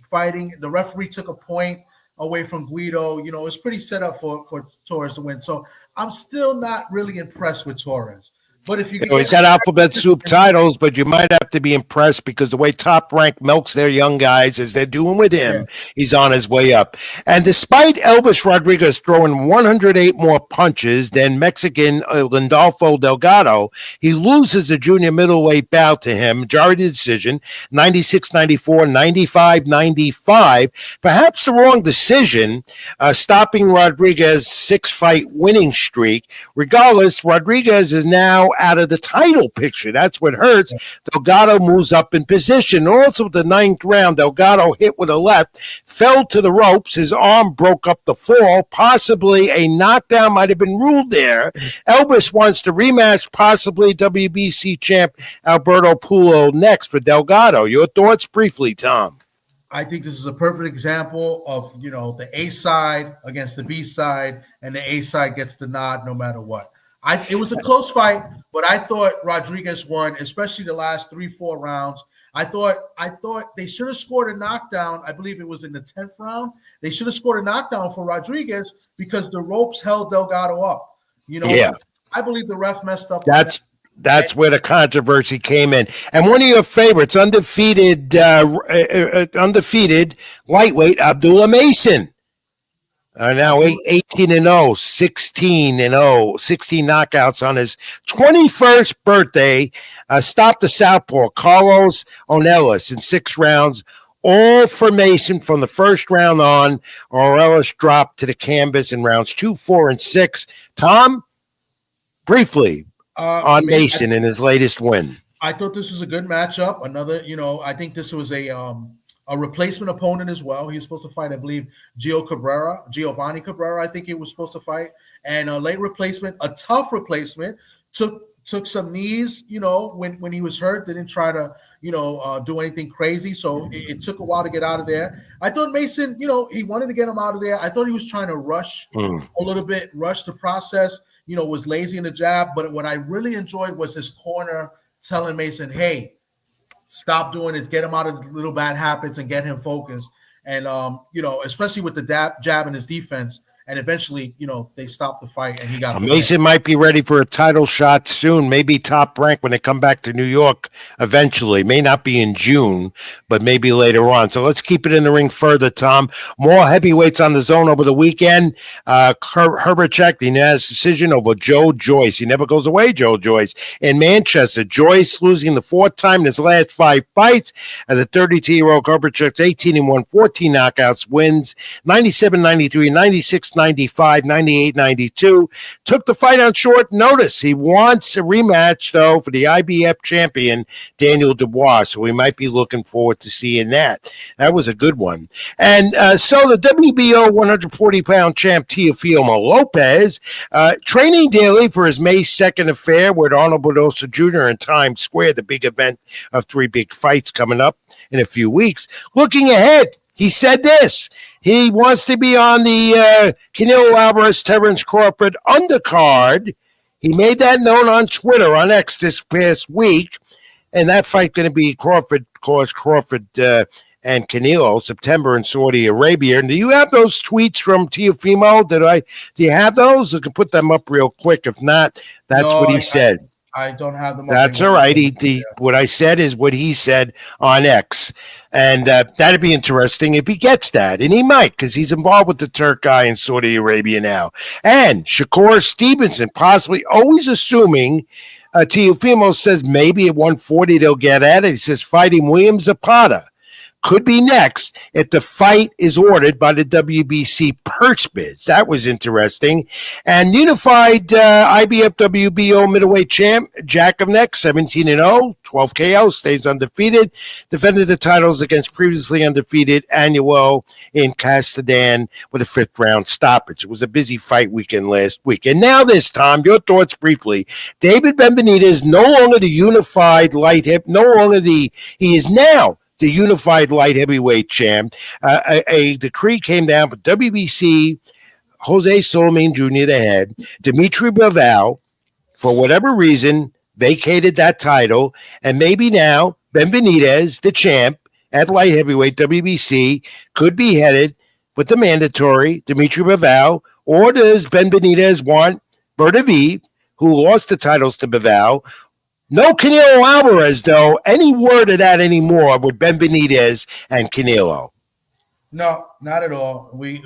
fighting, the referee took a point. away from Guido. You know, it's pretty set up for Torres to win. So I'm still not really impressed with Torres. But if you can he's got alphabet soup titles, but you might have to be impressed because the way Top Rank milks their young guys as they're doing with him, he's on his way up. And despite Elvis Rodriguez throwing 108 more punches than Mexican Lindolfo Delgado, he loses the junior middleweight bout to him, majority decision, 96-94, 95-95. Perhaps the wrong decision, stopping Rodriguez's 6-fight winning streak. Regardless, Rodriguez is now out of the title picture. That's what hurts. Delgado moves up in position. Also, the 9th round, Delgado hit with a left, fell to the ropes. His arm broke up the fall. Possibly a knockdown might have been ruled there. Elvis wants to rematch, possibly WBC champ Alberto Pulo next for Delgado. Your thoughts briefly, Tom? I think this is a perfect example of, you know, the A side against the B side, and the A side gets the nod no matter what. It was a close fight, but I thought Rodriguez won, especially the last 3-4 rounds. I thought they should have scored a knockdown. I believe it was in the 10th round. They should have scored a knockdown for Rodriguez because the ropes held Delgado up. You know, yeah. I believe the ref messed up. That's where the controversy came in. And one of your favorites, undefeated lightweight Abdullah Mason. Now 18-0, 16-0, 16 knockouts on his 21st birthday. Stopped the southpaw Carlos Ornelas in 6 rounds, all for Mason from the first round on. Ornelas dropped to the canvas in rounds 2, 4, and 6. Tom, briefly on Mason in his latest win. I thought this was a good matchup. Another, you know, I think this was a replacement opponent as well. He was supposed to fight, I believe, Giovanni Cabrera, I think he was supposed to fight. And a late replacement, a tough replacement, took some knees, you know, when he was hurt, didn't try to, you know, do anything crazy. So it took a while to get out of there. I thought Mason, you know, he wanted to get him out of there. I thought he was trying to rush a little bit, rush the process, you know, was lazy in the jab. But what I really enjoyed was his corner telling Mason, hey, stop doing it, get him out of the little bad habits and get him focused. And, you know, especially with the jab in his defense. And eventually, you know, they stopped the fight and he got Mason might be ready for a title shot soon. Maybe Top Rank when they come back to New York eventually. May not be in June, but maybe later on. So let's keep it in the ring further, Tom. More heavyweights on the zone over the weekend. Herbert the unanimous decision over Joe Joyce. He never goes away, Joe Joyce. In Manchester, Joyce losing the 4th time in his last 5 fights. As a 32-year-old, Herbert 18-1, 14 knockouts, wins 97-93, 96-95, 98-92. Took the fight on short notice. He wants a rematch, though, for the IBF champion, Daniel Dubois. So we might be looking forward to seeing that. That was a good one. And so the WBO 140-pound champ, Teofimo Lopez, training daily for his May 2nd affair with Arnold Barbosa Jr. in Times Square, the big event of 3 big fights coming up in a few weeks. Looking ahead, he said this. He wants to be on the Canelo Alvarez-Terence Crawford undercard. He made that known on Twitter, on X this past week. And that fight going to be Crawford and Canelo, September in Saudi Arabia. And do you have those tweets from Teofimo? Do you have those? I can put them up real quick. If not, that's what he said. I don't have them. That's all right. What I said is what he said on X. And that'd be interesting if he gets that. And he might, because he's involved with the Turk guy in Saudi Arabia now. And Shakur Stevenson, possibly always assuming Teofimo says maybe at 140 they'll get at it. He says fighting William Zapata could be next if the fight is ordered by the WBC purse bids. That was interesting. And unified IBF WBO middleweight champ, Jakovnek, 17-0, 12 KO, stays undefeated. Defended the titles against previously undefeated Anuel in Castellan with a 5th round stoppage. It was a busy fight weekend last week. And now this time, your thoughts briefly. David Benavidez no longer the unified light hip, he is now the unified light heavyweight champ. A decree came down for WBC, Jose Solomon Jr., the head, Dimitri Bivol, for whatever reason, vacated that title. And maybe now Benavidez, the champ at light heavyweight WBC, could be headed with the mandatory Dimitri Bivol, or does Ben Benitez want Bertavie, who lost the titles to Bivol? No Canelo Alvarez, though. Any word of that anymore with Ben Benitez and Canelo? No, not at all. We,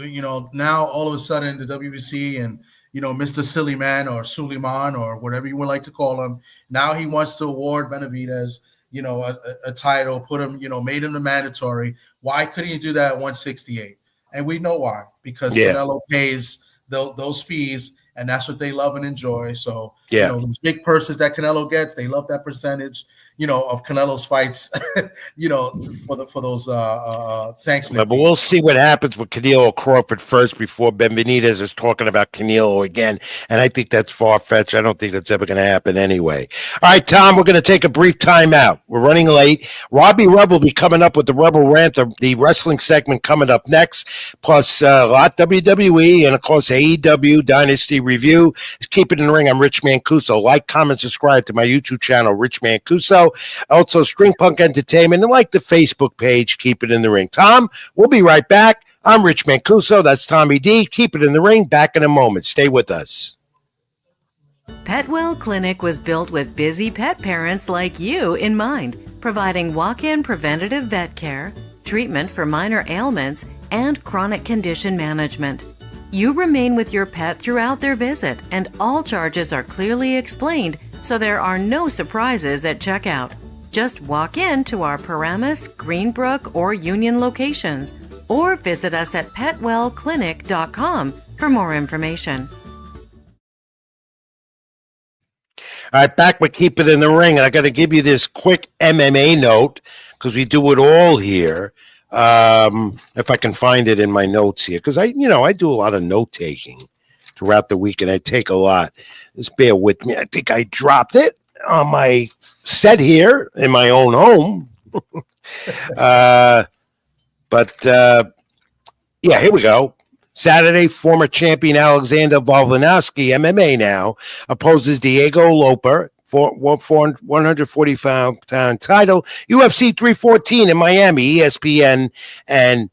now all of a sudden the WBC and, Mr. Silly Man or Suleiman or whatever you would like to call him, now he wants to award Benavidez, a title, put him, made him the mandatory. Why couldn't you do that at 168? And we know why, because Canelo pays those fees, and that's what they love and enjoy. So, those big purses that Canelo gets, they love that percentage, of Canelo's fights, for those sanctions. But we'll see what happens with Canelo Crawford first before Ben Benitez is talking about Canelo again. And I think that's far-fetched. I don't think that's ever going to happen anyway. All right, Tom, we're going to take a brief timeout. We're running late. Robbie Rebel will be coming up with the Rebel Rant, the wrestling segment coming up next, plus a lot WWE and, of course, AEW Dynasty Review. Keep it in the ring. I'm Rich Mancuso. Like, comment, subscribe to my YouTube channel, Rich Mancuso. Also, String Punk Entertainment, and like the Facebook page, Keep It in the Ring. Tom, we'll be right back. I'm Rich Mancuso. That's Tommy D. Keep It in the Ring. Back in a moment. Stay with us. Petwell Clinic was built with busy pet parents like you in mind, providing walk-in preventative vet care, treatment for minor ailments, and chronic condition management. You remain with your pet throughout their visit, and all charges are clearly explained, so there are no surprises at checkout. Just walk in to our Paramus, Greenbrook, or Union locations, or visit us at petwellclinic.com for more information. All right, back with Keep It in the Ring. And I got to give you this quick MMA note because we do it all here. If I can find it in my notes here, because I do a lot of note taking throughout the week, and I take a lot. Just bear with me. I think I dropped it on my set here in my own home. Yeah, here we go. Saturday, former champion Alexander Volkanovski, MMA now, opposes Diego Loper for 145-pound title, UFC 314 in Miami, ESPN, and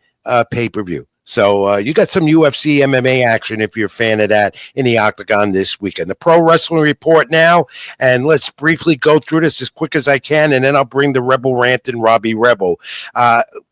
pay-per-view. So you got some UFC MMA action if you're a fan of that in the Octagon this weekend. The Pro Wrestling Report now, and let's briefly go through this as quick as I can, and then I'll bring the Rebel Rant and Robbie Rebel.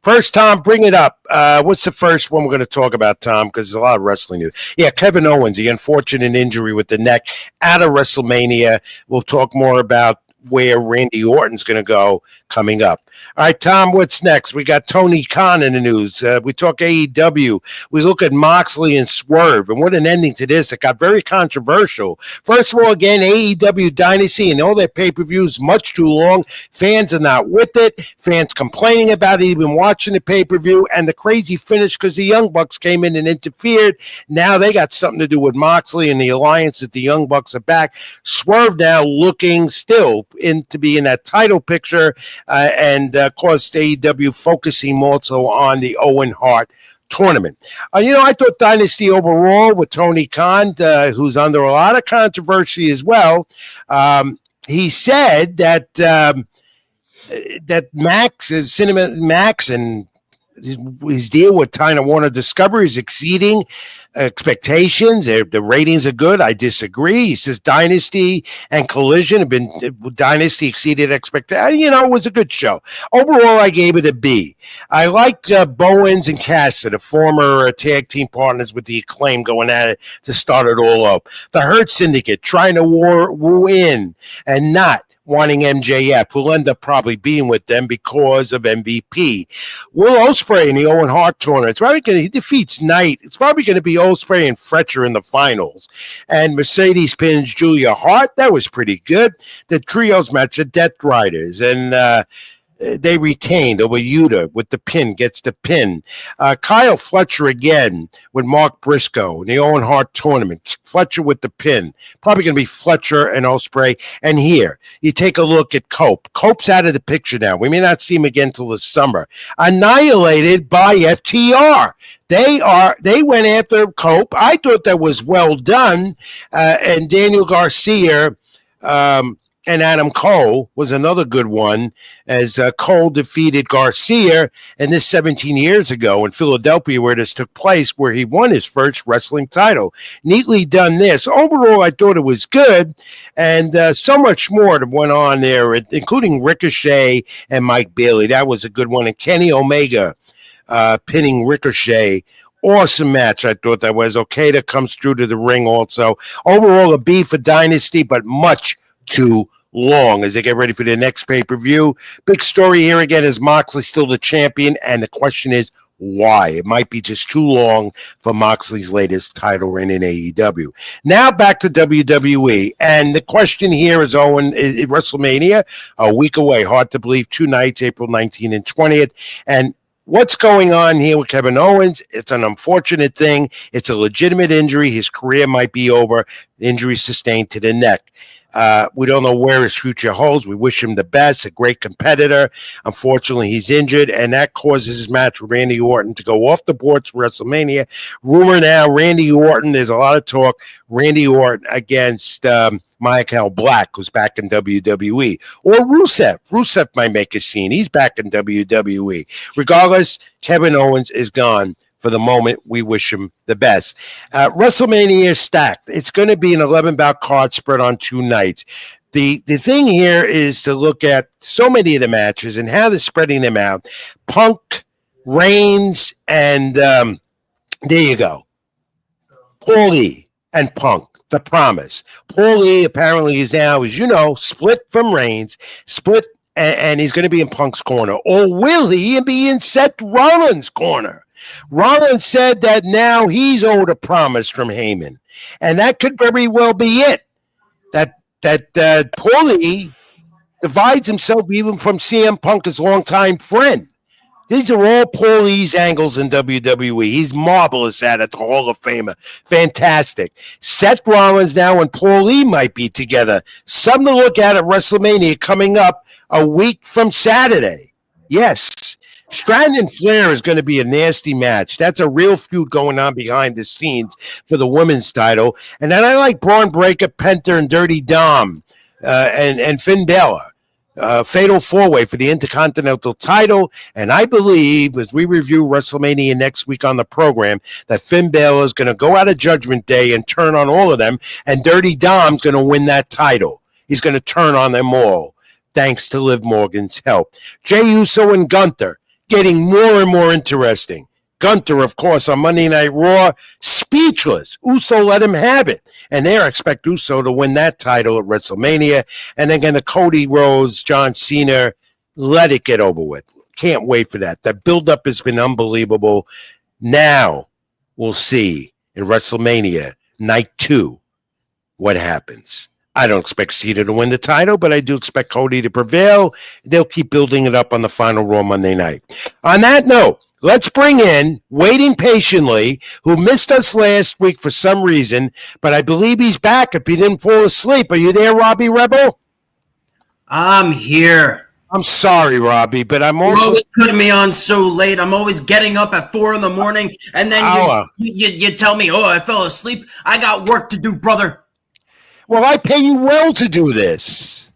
First, Tom, bring it up. What's the first one we're going to talk about, Tom? Because there's a lot of wrestling news. Yeah, Kevin Owens, the unfortunate injury with the neck out of WrestleMania. We'll talk more about where Randy Orton's going to go coming up. All right, Tom, what's next? We got Tony Khan in the news. We talk AEW. We look at Moxley and Swerve, and what an ending to this. It got very controversial. First of all, again, AEW Dynasty and all their pay-per-views much too long. Fans are not with it. Fans complaining about it, even watching the pay-per-view, and the crazy finish because the Young Bucks came in and interfered. Now they got something to do with Moxley and the alliance that the Young Bucks are back. Swerve now looking still to be in that title picture, and of course AEW focusing more so on the Owen Hart tournament. I thought Dynasty overall with Tony Khan, who's under a lot of controversy as well. He said that Cinema Max and his deal with Time Warner Discovery is exceeding expectations. The ratings are good. I disagree. He says Dynasty and Collision have been Dynasty exceeded expectations. It was a good show. Overall, I gave it a B. I like Bowens and Cassidy, the former tag team partners with the Acclaim, going at it to start it all up. The Hurt Syndicate trying to woo in and not wanting MJF, who'll end up probably being with them because of MVP. Will Ospreay in the Owen Hart tournament. It's probably he defeats Knight. It's probably going to be Ospreay and Fletcher in the finals. And Mercedes pins Julia Hart. That was pretty good. The trios match, the Death Riders, and they retained over Yuta with the pin, gets the pin. Kyle Fletcher again with Mark Briscoe in the Owen Hart tournament. Fletcher with the pin. Probably going to be Fletcher and Ospreay. And here, you take a look at Cope. Cope's out of the picture now. We may not see him again till the summer. Annihilated by FTR. They went after Cope. I thought that was well done. And Daniel Garcia and Adam Cole was another good one, as Cole defeated Garcia, and this 17 years ago in Philadelphia, where this took place, where he won his first wrestling title. Neatly done this. Overall, I thought it was good, and so much more that went on there, including Ricochet and Mike Bailey. That was a good one. And Kenny Omega pinning Ricochet. Awesome match. I thought that was. Okada comes through to the ring also. Overall, a B for Dynasty, but much too long as they get ready for the next pay-per-view. Big story here again is Moxley still the champion, and the question is why? It might be just too long for Moxley's latest title reign in AEW. Now back to WWE, and the question here is, Owen, WrestleMania, a week away, hard to believe, 2 nights, April 19th and 20th, and what's going on here with Kevin Owens? It's an unfortunate thing. It's a legitimate injury. His career might be over. Injury sustained to the neck. We don't know where his future holds. We wish him the best, a great competitor. Unfortunately, he's injured, and that causes his match with Randy Orton to go off the board for WrestleMania. Rumor now, Randy Orton, there's a lot of talk, Randy Orton against Michael Black, who's back in WWE. Or Rusev. Rusev might make a scene. He's back in WWE. Regardless, Kevin Owens is gone. For the moment, we wish him the best. WrestleMania is stacked. It's going to be an 11-bout card spread on 2 nights. The thing here is to look at so many of the matches and how they're spreading them out. Punk, Reigns, and there you go. Paulie and Punk, The Promise. Paulie apparently is now, as you know, split from Reigns, split, and he's going to be in Punk's corner. Or will he be in Seth Rollins' corner? Rollins said that now he's owed a promise from Heyman, and that could very well be it. That Paulie divides himself even from CM Punk, his longtime friend. These are all Paulie's angles in WWE. He's marvelous at it, the Hall of Famer. Fantastic. Seth Rollins now and Paulie might be together. Something to look at WrestleMania coming up a week from Saturday. Yes. Stratton and Flair is going to be a nasty match. That's a real feud going on behind the scenes for the women's title. And then I like Braun Breaker, Penta, and Dirty Dom, and Finn Balor. Fatal 4-way for the Intercontinental title. And I believe, as we review WrestleMania next week on the program, that Finn Balor is going to go out of Judgment Day and turn on all of them. And Dirty Dom's going to win that title. He's going to turn on them all, thanks to Liv Morgan's help. Jey Uso and Gunther. Getting more and more interesting. Gunther, of course, on Monday Night Raw, speechless. Uso let him have it. And they expect Uso to win that title at WrestleMania. And again, the Cody Rhodes, John Cena, let it get over with. Can't wait for that. The build-up has been unbelievable. Now we'll see in WrestleMania Night 2 what happens. I don't expect Cena to win the title, but I do expect Cody to prevail. They'll keep building it up on the final Raw Monday night. On that note, let's bring in, waiting patiently, who missed us last week for some reason, but I believe he's back if he didn't fall asleep. Are you there, Robbie Rebel? I'm here. I'm sorry, Robbie, but I'm also... You're always putting me on so late. I'm always getting up at 4 a.m, and then you tell me, I fell asleep. I got work to do, brother. Well, I pay you well to do this.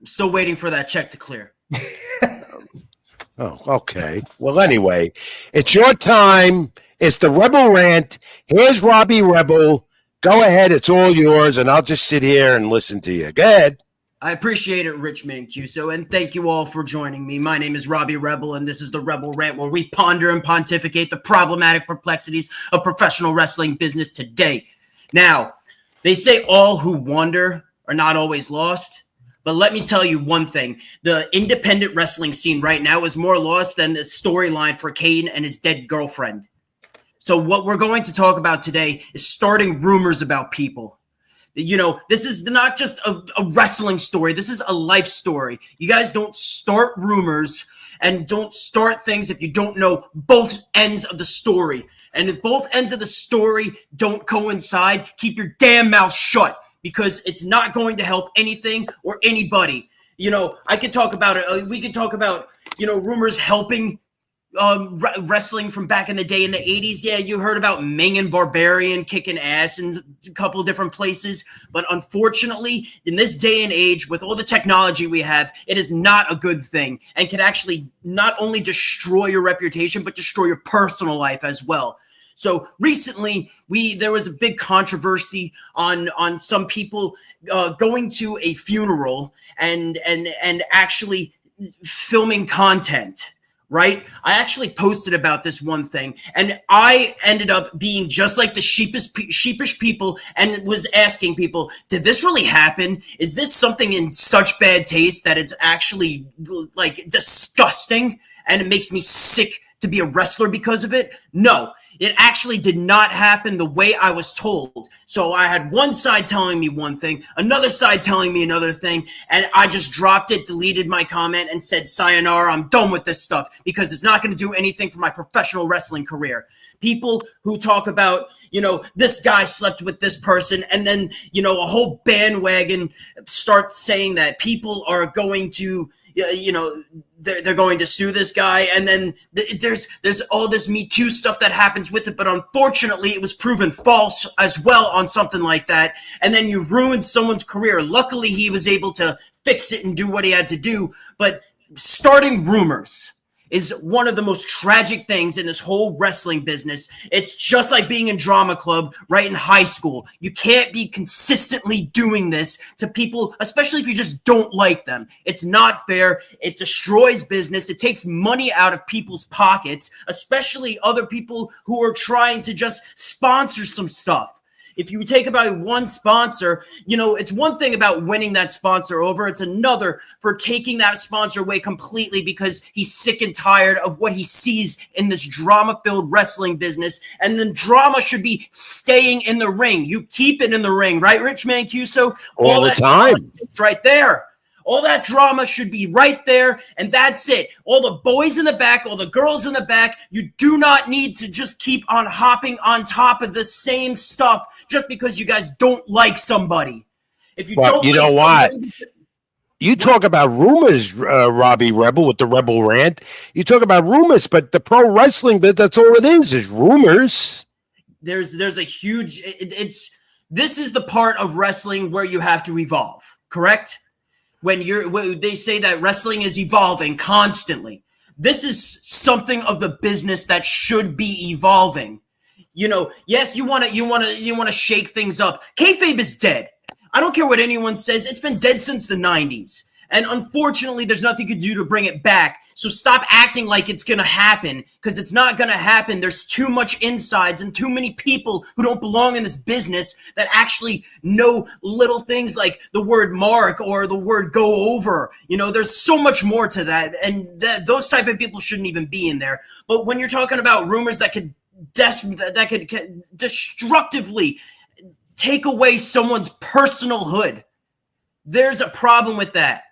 I'm still waiting for that check to clear. Oh, okay. Well, anyway, it's your time. It's the Rebel Rant. Here's Robbie Rebel. Go ahead. It's all yours, and I'll just sit here and listen to you. Go ahead. I appreciate it, Rich Mancuso, and thank you all for joining me. My name is Robbie Rebel, and this is the Rebel Rant, where we ponder and pontificate the problematic perplexities of professional wrestling business today. Now, they say all who wander are not always lost, but let me tell you one thing. The independent wrestling scene right now is more lost than the storyline for Kane and his dead girlfriend. So what we're going to talk about today is starting rumors about people. You know, this is not just a wrestling story. This is a life story. You guys don't start rumors and don't start things if you don't know both ends of the story. And if both ends of the story don't coincide, keep your damn mouth shut, because it's not going to help anything or anybody. You know, I could talk about it. We could talk about, rumors helping wrestling from back in the day in the 80s. Yeah, you heard about Ming and Barbarian kicking ass in a couple of different places. But unfortunately, in this day and age, with all the technology we have, it is not a good thing and can actually not only destroy your reputation, but destroy your personal life as well. So recently, there was a big controversy on some people going to a funeral and actually filming content. Right? I actually posted about this one thing, and I ended up being just like the sheepish people and was asking people, did this really happen? Is this something in such bad taste that it's actually like disgusting and it makes me sick to be a wrestler because of it? No. It actually did not happen the way I was told. So I had one side telling me one thing, another side telling me another thing, and I just dropped it, deleted my comment, and said, sayonara, I'm done with this stuff because it's not going to do anything for my professional wrestling career. People who talk about, this guy slept with this person, and then, a whole bandwagon starts saying that people are going to, they're going to sue this guy, and then there's all this Me Too stuff that happens with it, but unfortunately it was proven false as well on something like that, and then you ruined someone's career. Luckily he was able to fix it and do what he had to do, but starting rumors is one of the most tragic things in this whole wrestling business. It's just like being in drama club right in high school. You can't be consistently doing this to people, especially if you just don't like them. It's not fair. It destroys business. It takes money out of people's pockets, especially other people who are trying to just sponsor some stuff. If you take about one sponsor, it's one thing about winning that sponsor over. It's another for taking that sponsor away completely because he's sick and tired of what he sees in this drama-filled wrestling business. And then drama should be staying in the ring. You keep it in the ring, right, Rich Mancuso? All the time. It's right there. All that drama should be right there, and that's it. All the boys in the back, all the girls in the back, you do not need to just keep on hopping on top of the same stuff just because you guys don't like somebody. If you don't you like know what? somebody, you talk about rumors, Robbie Rebel, with the Rebel Rant. You talk about rumors, but the pro wrestling bit, that's all it is rumors. There's a huge, this is the part of wrestling where you have to evolve, correct? When they say that wrestling is evolving constantly. This is something of the business that should be evolving. Yes, you want to shake things up. Kayfabe is dead. I don't care what anyone says. It's been dead since the 90s. And unfortunately, there's nothing you can do to bring it back. So stop acting like it's going to happen, because it's not going to happen. There's too much insides and too many people who don't belong in this business that actually know little things like the word mark or the word go over. There's so much more to that. And those type of people shouldn't even be in there. But when you're talking about rumors that could destructively take away someone's personalhood, there's a problem with that.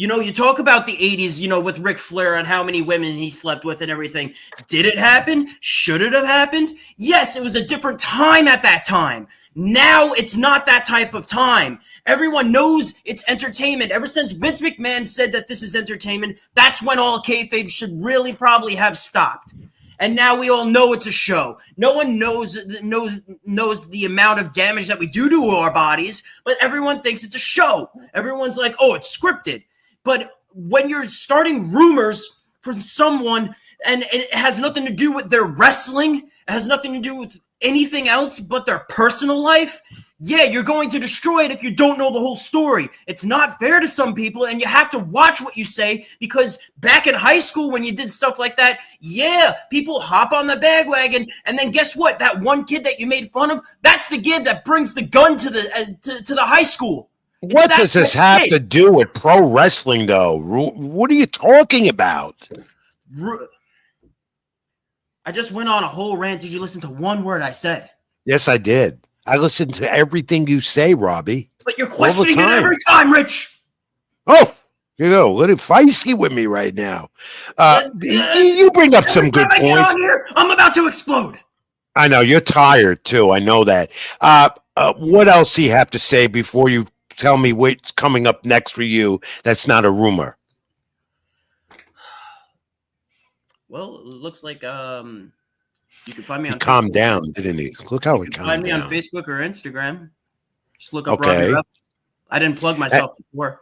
You talk about the 80s, with Ric Flair and how many women he slept with and everything. Did it happen? Should it have happened? Yes, it was a different time at that time. Now it's not that type of time. Everyone knows it's entertainment. Ever since Vince McMahon said that this is entertainment, that's when all kayfabe should really probably have stopped. And now we all know it's a show. No one knows the amount of damage that we do to our bodies, but everyone thinks it's a show. Everyone's like, oh, it's scripted. But when you're starting rumors from someone and it has nothing to do with their wrestling, it has nothing to do with anything else but their personal life, yeah, you're going to destroy it if you don't know the whole story. It's not fair to some people, and you have to watch what you say, because back in high school when you did stuff like that, yeah, people hop on the bandwagon, and then guess what? That one kid that you made fun of, that's the kid that brings the gun to the high school. What does this have to do with pro wrestling, though? What are you talking about? I just went on a whole rant. Did you listen to one word I said? Yes, I did. I listened to everything you say, Robbie. But you're questioning it every time, Rich. Oh, you go a little feisty with me right now. You bring up some good points. I'm about to explode. I know you're tired too. I know that. What else do you have to say before you tell me what's coming up next for you? That's not a rumor. Well, it looks like you can find me he on calmed Facebook. down, didn't he? Look how he calmed down. Find me on Facebook or Instagram. Just look up Robbie Rebel. I didn't plug myself before.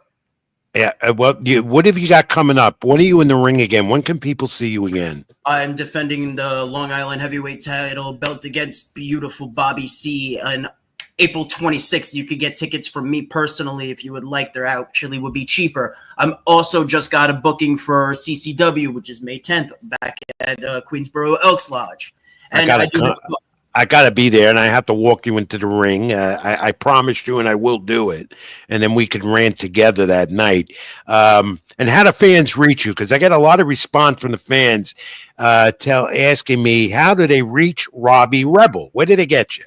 Yeah. Well, what have you got coming up? When are you in the ring again? When can people see you again? I'm defending the Long Island heavyweight title belt against beautiful Bobby C on April 26th. You could get tickets from me personally if you would like. There actually would be cheaper. I'm also just got a booking for CCW, which is May 10th, back at Queensboro Elks Lodge. And I got to be there, and I have to walk you into the ring. I promised you, and I will do it. And then we can rant together that night. And how do fans reach you? Because I get a lot of response from the fans asking me, how do they reach Robbie Rebel? Where did they get you?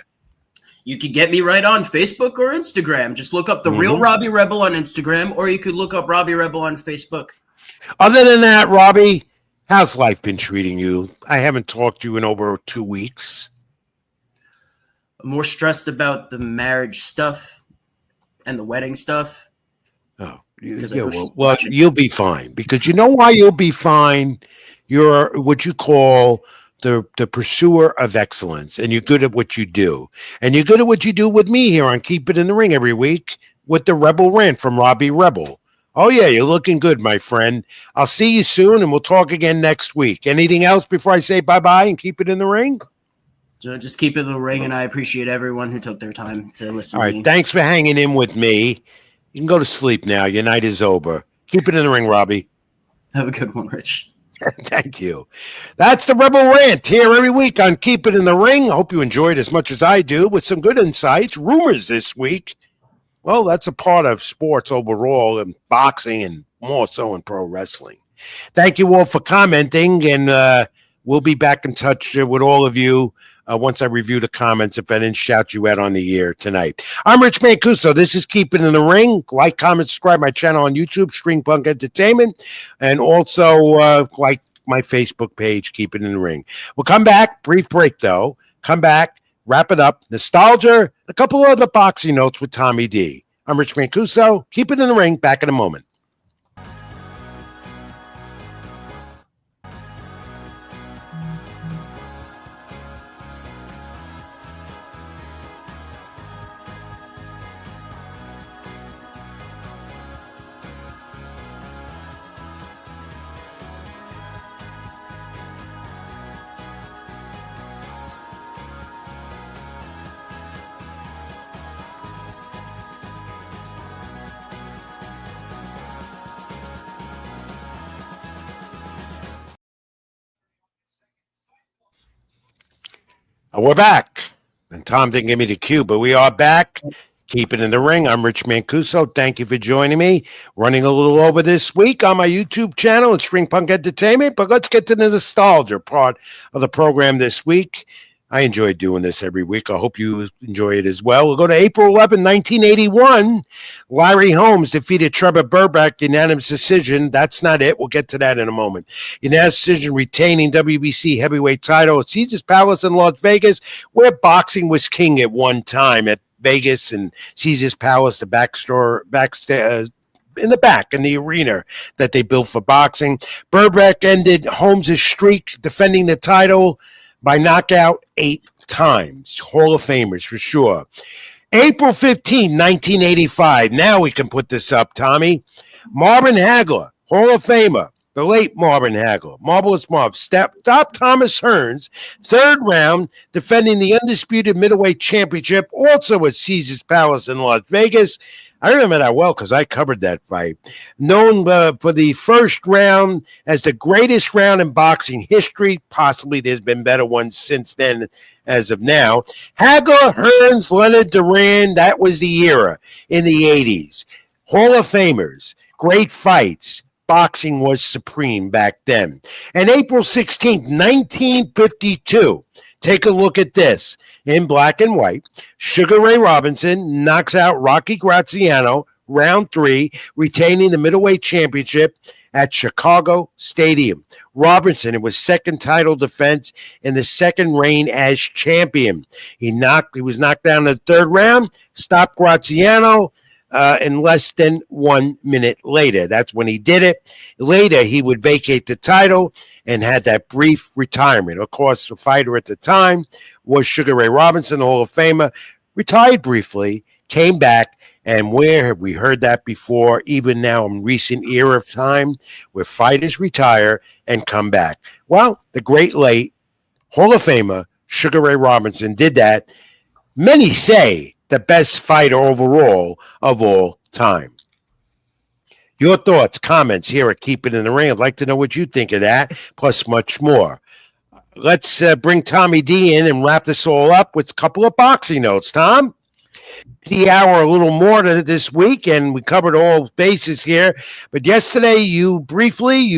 You could get me right on Facebook or Instagram. Just look up The Real Robbie Rebel on Instagram, or you could look up Robbie Rebel on Facebook. Other than that, Robbie, how's life been treating you? I haven't talked to you in over 2 weeks. I'm more stressed about the marriage stuff and the wedding stuff. Oh, you'll be fine. Because you know why you'll be fine? You're what you call the pursuer of excellence, and you're good at what you do. And you're good at what you do with me here on Keep It in the Ring every week with the Rebel Rant from Robbie Rebel. Oh, yeah, you're looking good, my friend. I'll see you soon, and we'll talk again next week. Anything else before I say bye-bye and keep it in the ring? So just keep it in the ring, and I appreciate everyone who took their time to listen to me. All right, thanks for hanging in with me. You can go to sleep now. Your night is over. Keep it in the ring, Robbie. Have a good one, Rich. Thank you. That's the Rebel Rant here every week on Keep It in the Ring. I hope you enjoyed as much as I do with some good insights. Rumors this week. Well, that's a part of sports overall and boxing and more so in pro wrestling. Thank you all for commenting, and we'll be back in touch with all of you once I review the comments if I didn't shout you out on the air tonight. I'm Rich Mancuso. This is Keep It in the Ring. Like, comment, subscribe my channel on YouTube, String Punk Entertainment, and also like my Facebook page, Keep It in the Ring. We'll come back. Brief break, though. Come back, wrap it up. Nostalgia, a couple of other boxing notes with Tommy D. I'm Rich Mancuso. Keep It in the Ring. Back in a moment. We're back. And Tom didn't give me the cue, but we are back. Keep It in the Ring. I'm Rich Mancuso. Thank you for joining me. Running a little over this week on my YouTube channel at String Punk Entertainment, but let's get to the nostalgia part of the program this week. I enjoy doing this every week. I hope you enjoy it as well. We'll go to April 11, 1981. Larry Holmes defeated Trevor Burbank, unanimous decision. That's not it. We'll get to that in a moment. Unanimous decision retaining WBC heavyweight title at Caesars Palace in Las Vegas, where boxing was king at one time. At Vegas and Caesars Palace, the in the back in the arena that they built for boxing. Burbank ended Holmes' streak defending the title by knockout 8 times. Hall of Famers for sure. April 15, 1985. Now we can put this up, Tommy. Marvin Hagler, Hall of Famer. The late Marvin Hagler. Marvelous Marv. Stopped Thomas Hearns. Third round, defending the undisputed middleweight championship, also at Caesars Palace in Las Vegas. I remember that well because I covered that fight. Known for the first round as the greatest round in boxing history. Possibly there's been better ones since then as of now. Hagler, Hearns, Leonard, Duran, that was the era in the 80s. Hall of Famers, great fights. Boxing was supreme back then. And April 16th, 1952. Take a look at this. In black and white, Sugar Ray Robinson knocks out Rocky Graziano, round 3, retaining the middleweight championship at Chicago Stadium. Robinson, it was second title defense in the second reign as champion. He was knocked down in the third round, stopped Graziano, in less than 1 minute later. That's when he did it. Later, he would vacate the title and had that brief retirement. Of course, the fighter at the time was Sugar Ray Robinson, the Hall of Famer, retired briefly, came back, and where have we heard that before, even now in recent era of time, where fighters retire and come back? Well, the great late Hall of Famer, Sugar Ray Robinson, did that. Many say the best fighter overall of all time. Your thoughts, comments here at Keep It in the Ring. I'd like to know what you think of that, plus much more. Let's bring Tommy D in and wrap this all up with a couple of boxing notes. Tom? The hour a little more this week, and we covered all bases here. But yesterday, you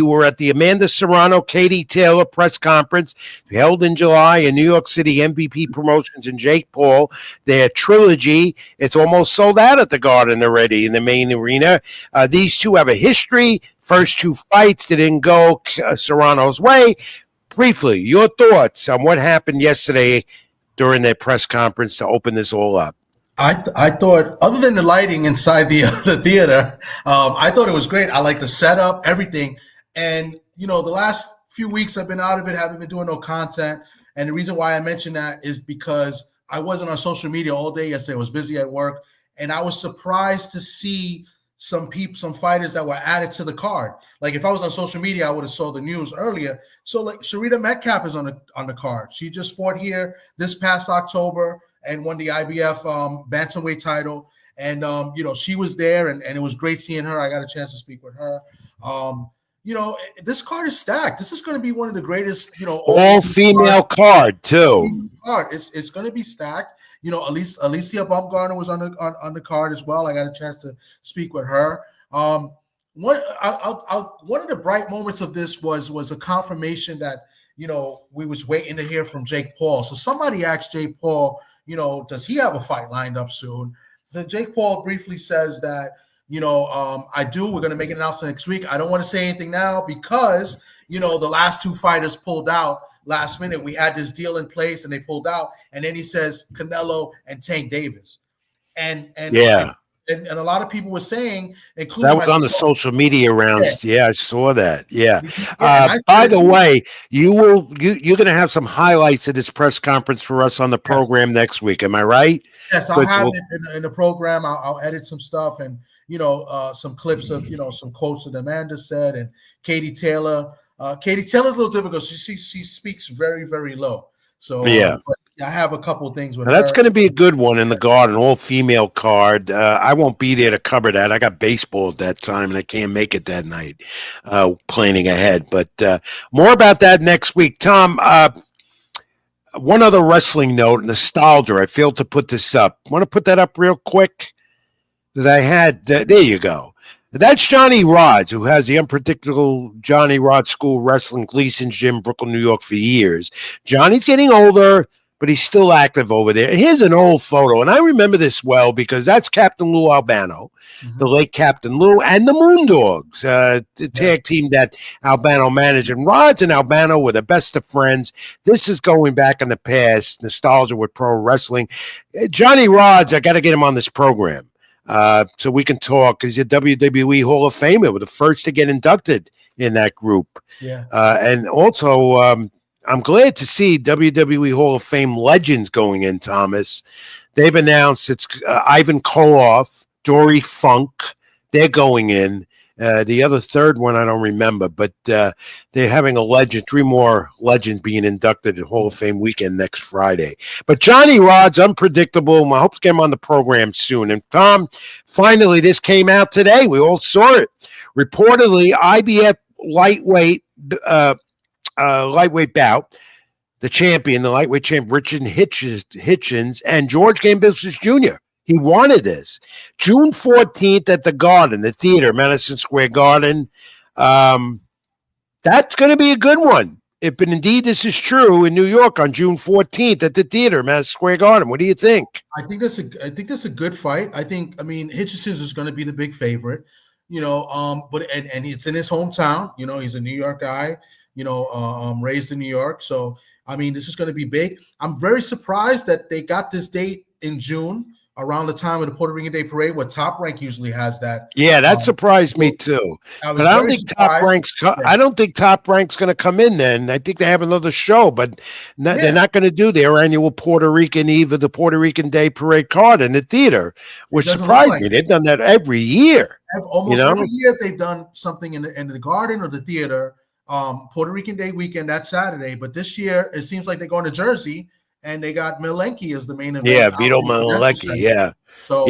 were at the Amanda Serrano, Katie Taylor press conference held in July in New York City. MVP Promotions and Jake Paul, their trilogy. It's almost sold out at the Garden already in the main arena. These two have a history. First two fights didn't go Serrano's way. Briefly, your thoughts on what happened yesterday during their press conference to open this all up. I thought, other than the lighting inside the theater, I thought it was great. I like the setup, everything. And, the last few weeks I've been out of it, haven't been doing no content. And the reason why I mentioned that is because I wasn't on social media all day yesterday. I was busy at work. And I was surprised to see some fighters that were added to the card. Like if I was on social media, I would have saw the news earlier. So like Sharita Metcalf is on the card. She just fought here this past October and won the IBF bantamweight title. And, she was there, and it was great seeing her. I got a chance to speak with her. This card is stacked. This is going to be one of the greatest, all-female card, too. It's going to be stacked. Alicia Baumgartner was on the card as well. I got a chance to speak with her. One of the bright moments of this was a confirmation that, we was waiting to hear from Jake Paul. So somebody asked Jake Paul, does he have a fight lined up soon? Then Jake Paul briefly says that, I do. We're going to make an announcement next week. I don't want to say anything now because, the last two fighters pulled out last minute. We had this deal in place and they pulled out. And then he says Canelo and Tank Davis. And a lot of people were saying, including that was on the social media rounds. Yeah, I saw that. Yeah. By the way, you're going to have some highlights of this press conference for us on the program next week. Am I right? Yes, I'll have it in the program. I'll edit some stuff and some clips of some quotes that Amanda said and Katie Taylor. Katie Taylor's a little difficult. She speaks very, very low. So yeah. I have a couple of things with her. That's going to be a good one in the Garden, all-female card. I won't be there to cover that. I got baseball at that time, and I can't make it that night, planning ahead. But more about that next week. Tom, one other wrestling note, nostalgia. I failed to put this up. Want to put that up real quick? Because I had there you go. That's Johnny Rods, who has the unpredictable Johnny Rods School Wrestling, Gleason's Gym, Brooklyn, New York for years. Johnny's getting older, but he's still active over there. Here's an old photo, and I remember this well because that's Captain Lou Albano, the late Captain Lou, and the Moondogs, the tag team that Albano managed. And Rods and Albano were the best of friends. This is going back in the past, nostalgia with pro wrestling. Johnny Rods, I got to get him on this program. So we can talk because you're WWE Hall of Famer, were the first to get inducted in that group. Yeah. And also, I'm glad to see WWE Hall of Fame legends going in, Thomas. They've announced it's Ivan Koloff, Dory Funk. They're going in. The other third one, I don't remember, but they're having a legend, 3 more legends being inducted at Hall of Fame weekend next Friday. But Johnny Rod's unpredictable. I hope to get him on the program soon. And Tom, finally, this came out today. We all saw it. Reportedly, IBF lightweight bout, the lightweight champ, Richard Hitchens, and George Gambisis Jr. He wanted this. June 14th at the Garden, the theater, Madison Square Garden. That's going to be a good one. If indeed this is true in New York on June 14th at the theater, Madison Square Garden. What do you think? I think that's a good fight. Hitchens is going to be the big favorite, but it's in his hometown. He's a New York guy, raised in New York. So, this is going to be big. I'm very surprised that they got this date in June around the time of the Puerto Rican Day Parade, where Top Rank usually has that. Yeah, that surprised me too. But I don't think Top Rank's. I don't think Top Rank's going to come in then. I think they have another show, but they're not going to do their annual Puerto Rican Eve of the Puerto Rican Day Parade card in the theater, which surprised me. They've done that every year. Almost every year they've done something in the garden or the theater. Puerto Rican Day weekend that Saturday, but this year it seems like they're going to Jersey. And they got Milenki as the main event. Yeah, Vito Milenki. Yeah. So,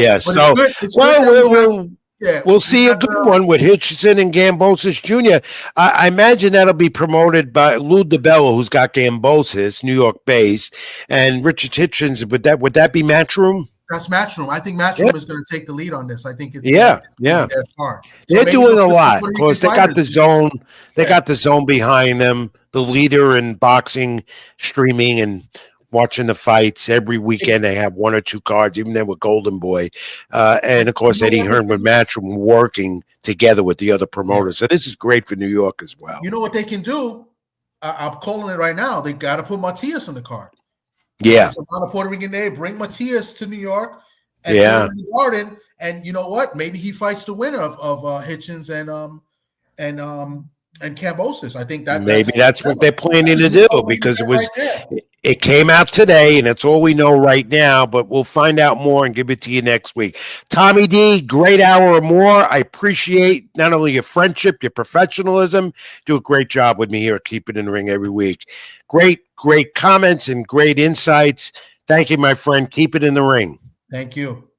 we'll see a good one with Hitchison and Gambosis Jr. I imagine that'll be promoted by Lou DeBello, who's got Gambosis, New York based, and Richard Hitchens. Would that be Matchroom? That's Matchroom. I think Matchroom is going to take the lead on this. I think it's their part. They're doing a lot. Of course, they got the zone. They got the zone behind them. The leader in boxing, streaming, and watching the fights every weekend. They have one or two cards, even then with Golden Boy. And of course, Eddie Hearn with Matchroom working together with the other promoters. So this is great for New York as well. You know what they can do? I'm calling it right now. They got to put Matias on the card. Yeah. So on a Puerto Rican Day, bring Matias to New York and put him in the garden. And you know what? Maybe he fights the winner of Hitchens and Cambosis. I think that's what they're planning to do, because it came out today, and it's all we know right now, but we'll find out more and give it to you next week. Tommy D, great hour or more. I appreciate not only your friendship, your professionalism. Do a great job with me here at Keep It in the Ring every week. Great comments and great insights. Thank you, my friend. Keep it in the ring. Thank you.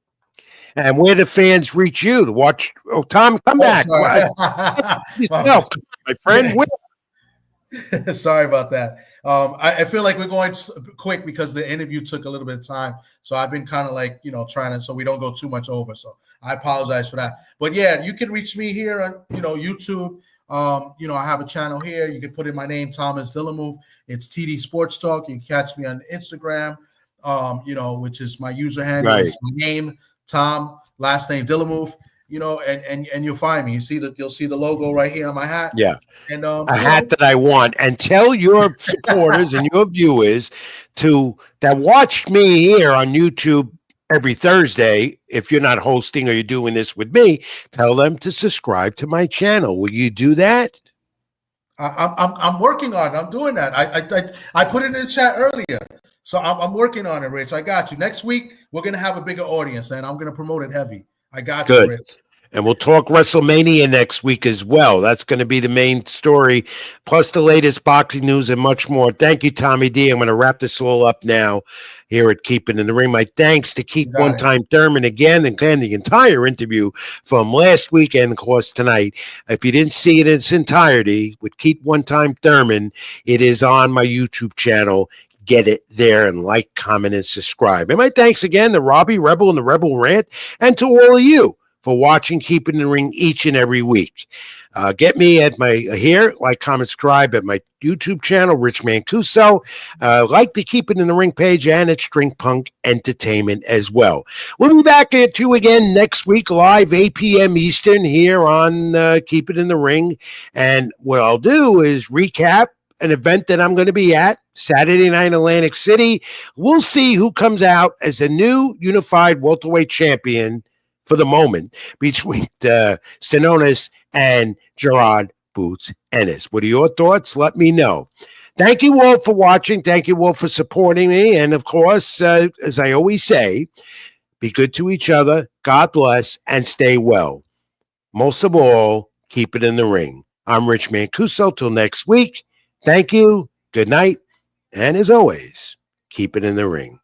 And where do fans reach you to watch? Oh, Tom, come back. No, my friend. Sorry about that. I feel like we're going quick because the interview took a little bit of time. So I've been kind of like, trying to, so we don't go too much over. So I apologize for that. But yeah, you can reach me here on, YouTube. I have a channel here. You can put in my name, Thomas Dillamove. It's TD Sports Talk. You can catch me on Instagram, which is my user handle. Right. It's my name, Tom, last name Dillamove. And you'll find me. You'll see the logo right here on my hat. Yeah. And a hat that I want. And tell your supporters and your viewers that watched me here on YouTube every Thursday. If you're not hosting or you're doing this with me, tell them to subscribe to my channel. Will you do that? I'm working on it. I'm doing that. I put it in the chat earlier. So I'm working on it, Rich. I got you. Next week, we're going to have a bigger audience, and I'm going to promote it heavy. I got you, Rich. And we'll talk WrestleMania next week as well. That's going to be the main story, plus the latest boxing news and much more. Thank you, Tommy D. I'm going to wrap this all up now here at Keep It in the Ring. My thanks to Keith One Time Thurman again, and the entire interview from last week and, of course, tonight. If you didn't see it in its entirety with Keith One Time Thurman, it is on my YouTube channel. Get it there and like, comment, and subscribe. And my thanks again to Robbie Rebel and the Rebel Rant, and to all of you for watching Keep It in the Ring each and every week. Get me at my like, comment, subscribe at my YouTube channel, Rich Mancuso. Like the Keep It in the Ring page and at String Punk Entertainment as well. We'll be back at you again next week, live 8 p.m. Eastern here on Keep It in the Ring. And what I'll do is recap an event that I'm going to be at Saturday night in Atlantic City. We'll see who comes out as the new unified welterweight champion for the moment between Stanionis and Jaron Boots Ennis. What are your thoughts? Let me know. Thank you all for watching. Thank you all for supporting me. And of course, as I always say, be good to each other. God bless and stay well. Most of all, keep it in the ring. I'm Rich Mancuso. Till next week. Thank you. Good night. And as always, keep it in the ring.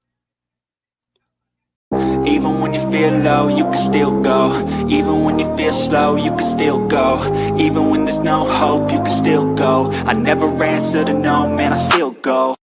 Even when you feel low, you can still go. Even when you feel slow, you can still go. Even when there's no hope, you can still go. I never answer to no, man, I still go.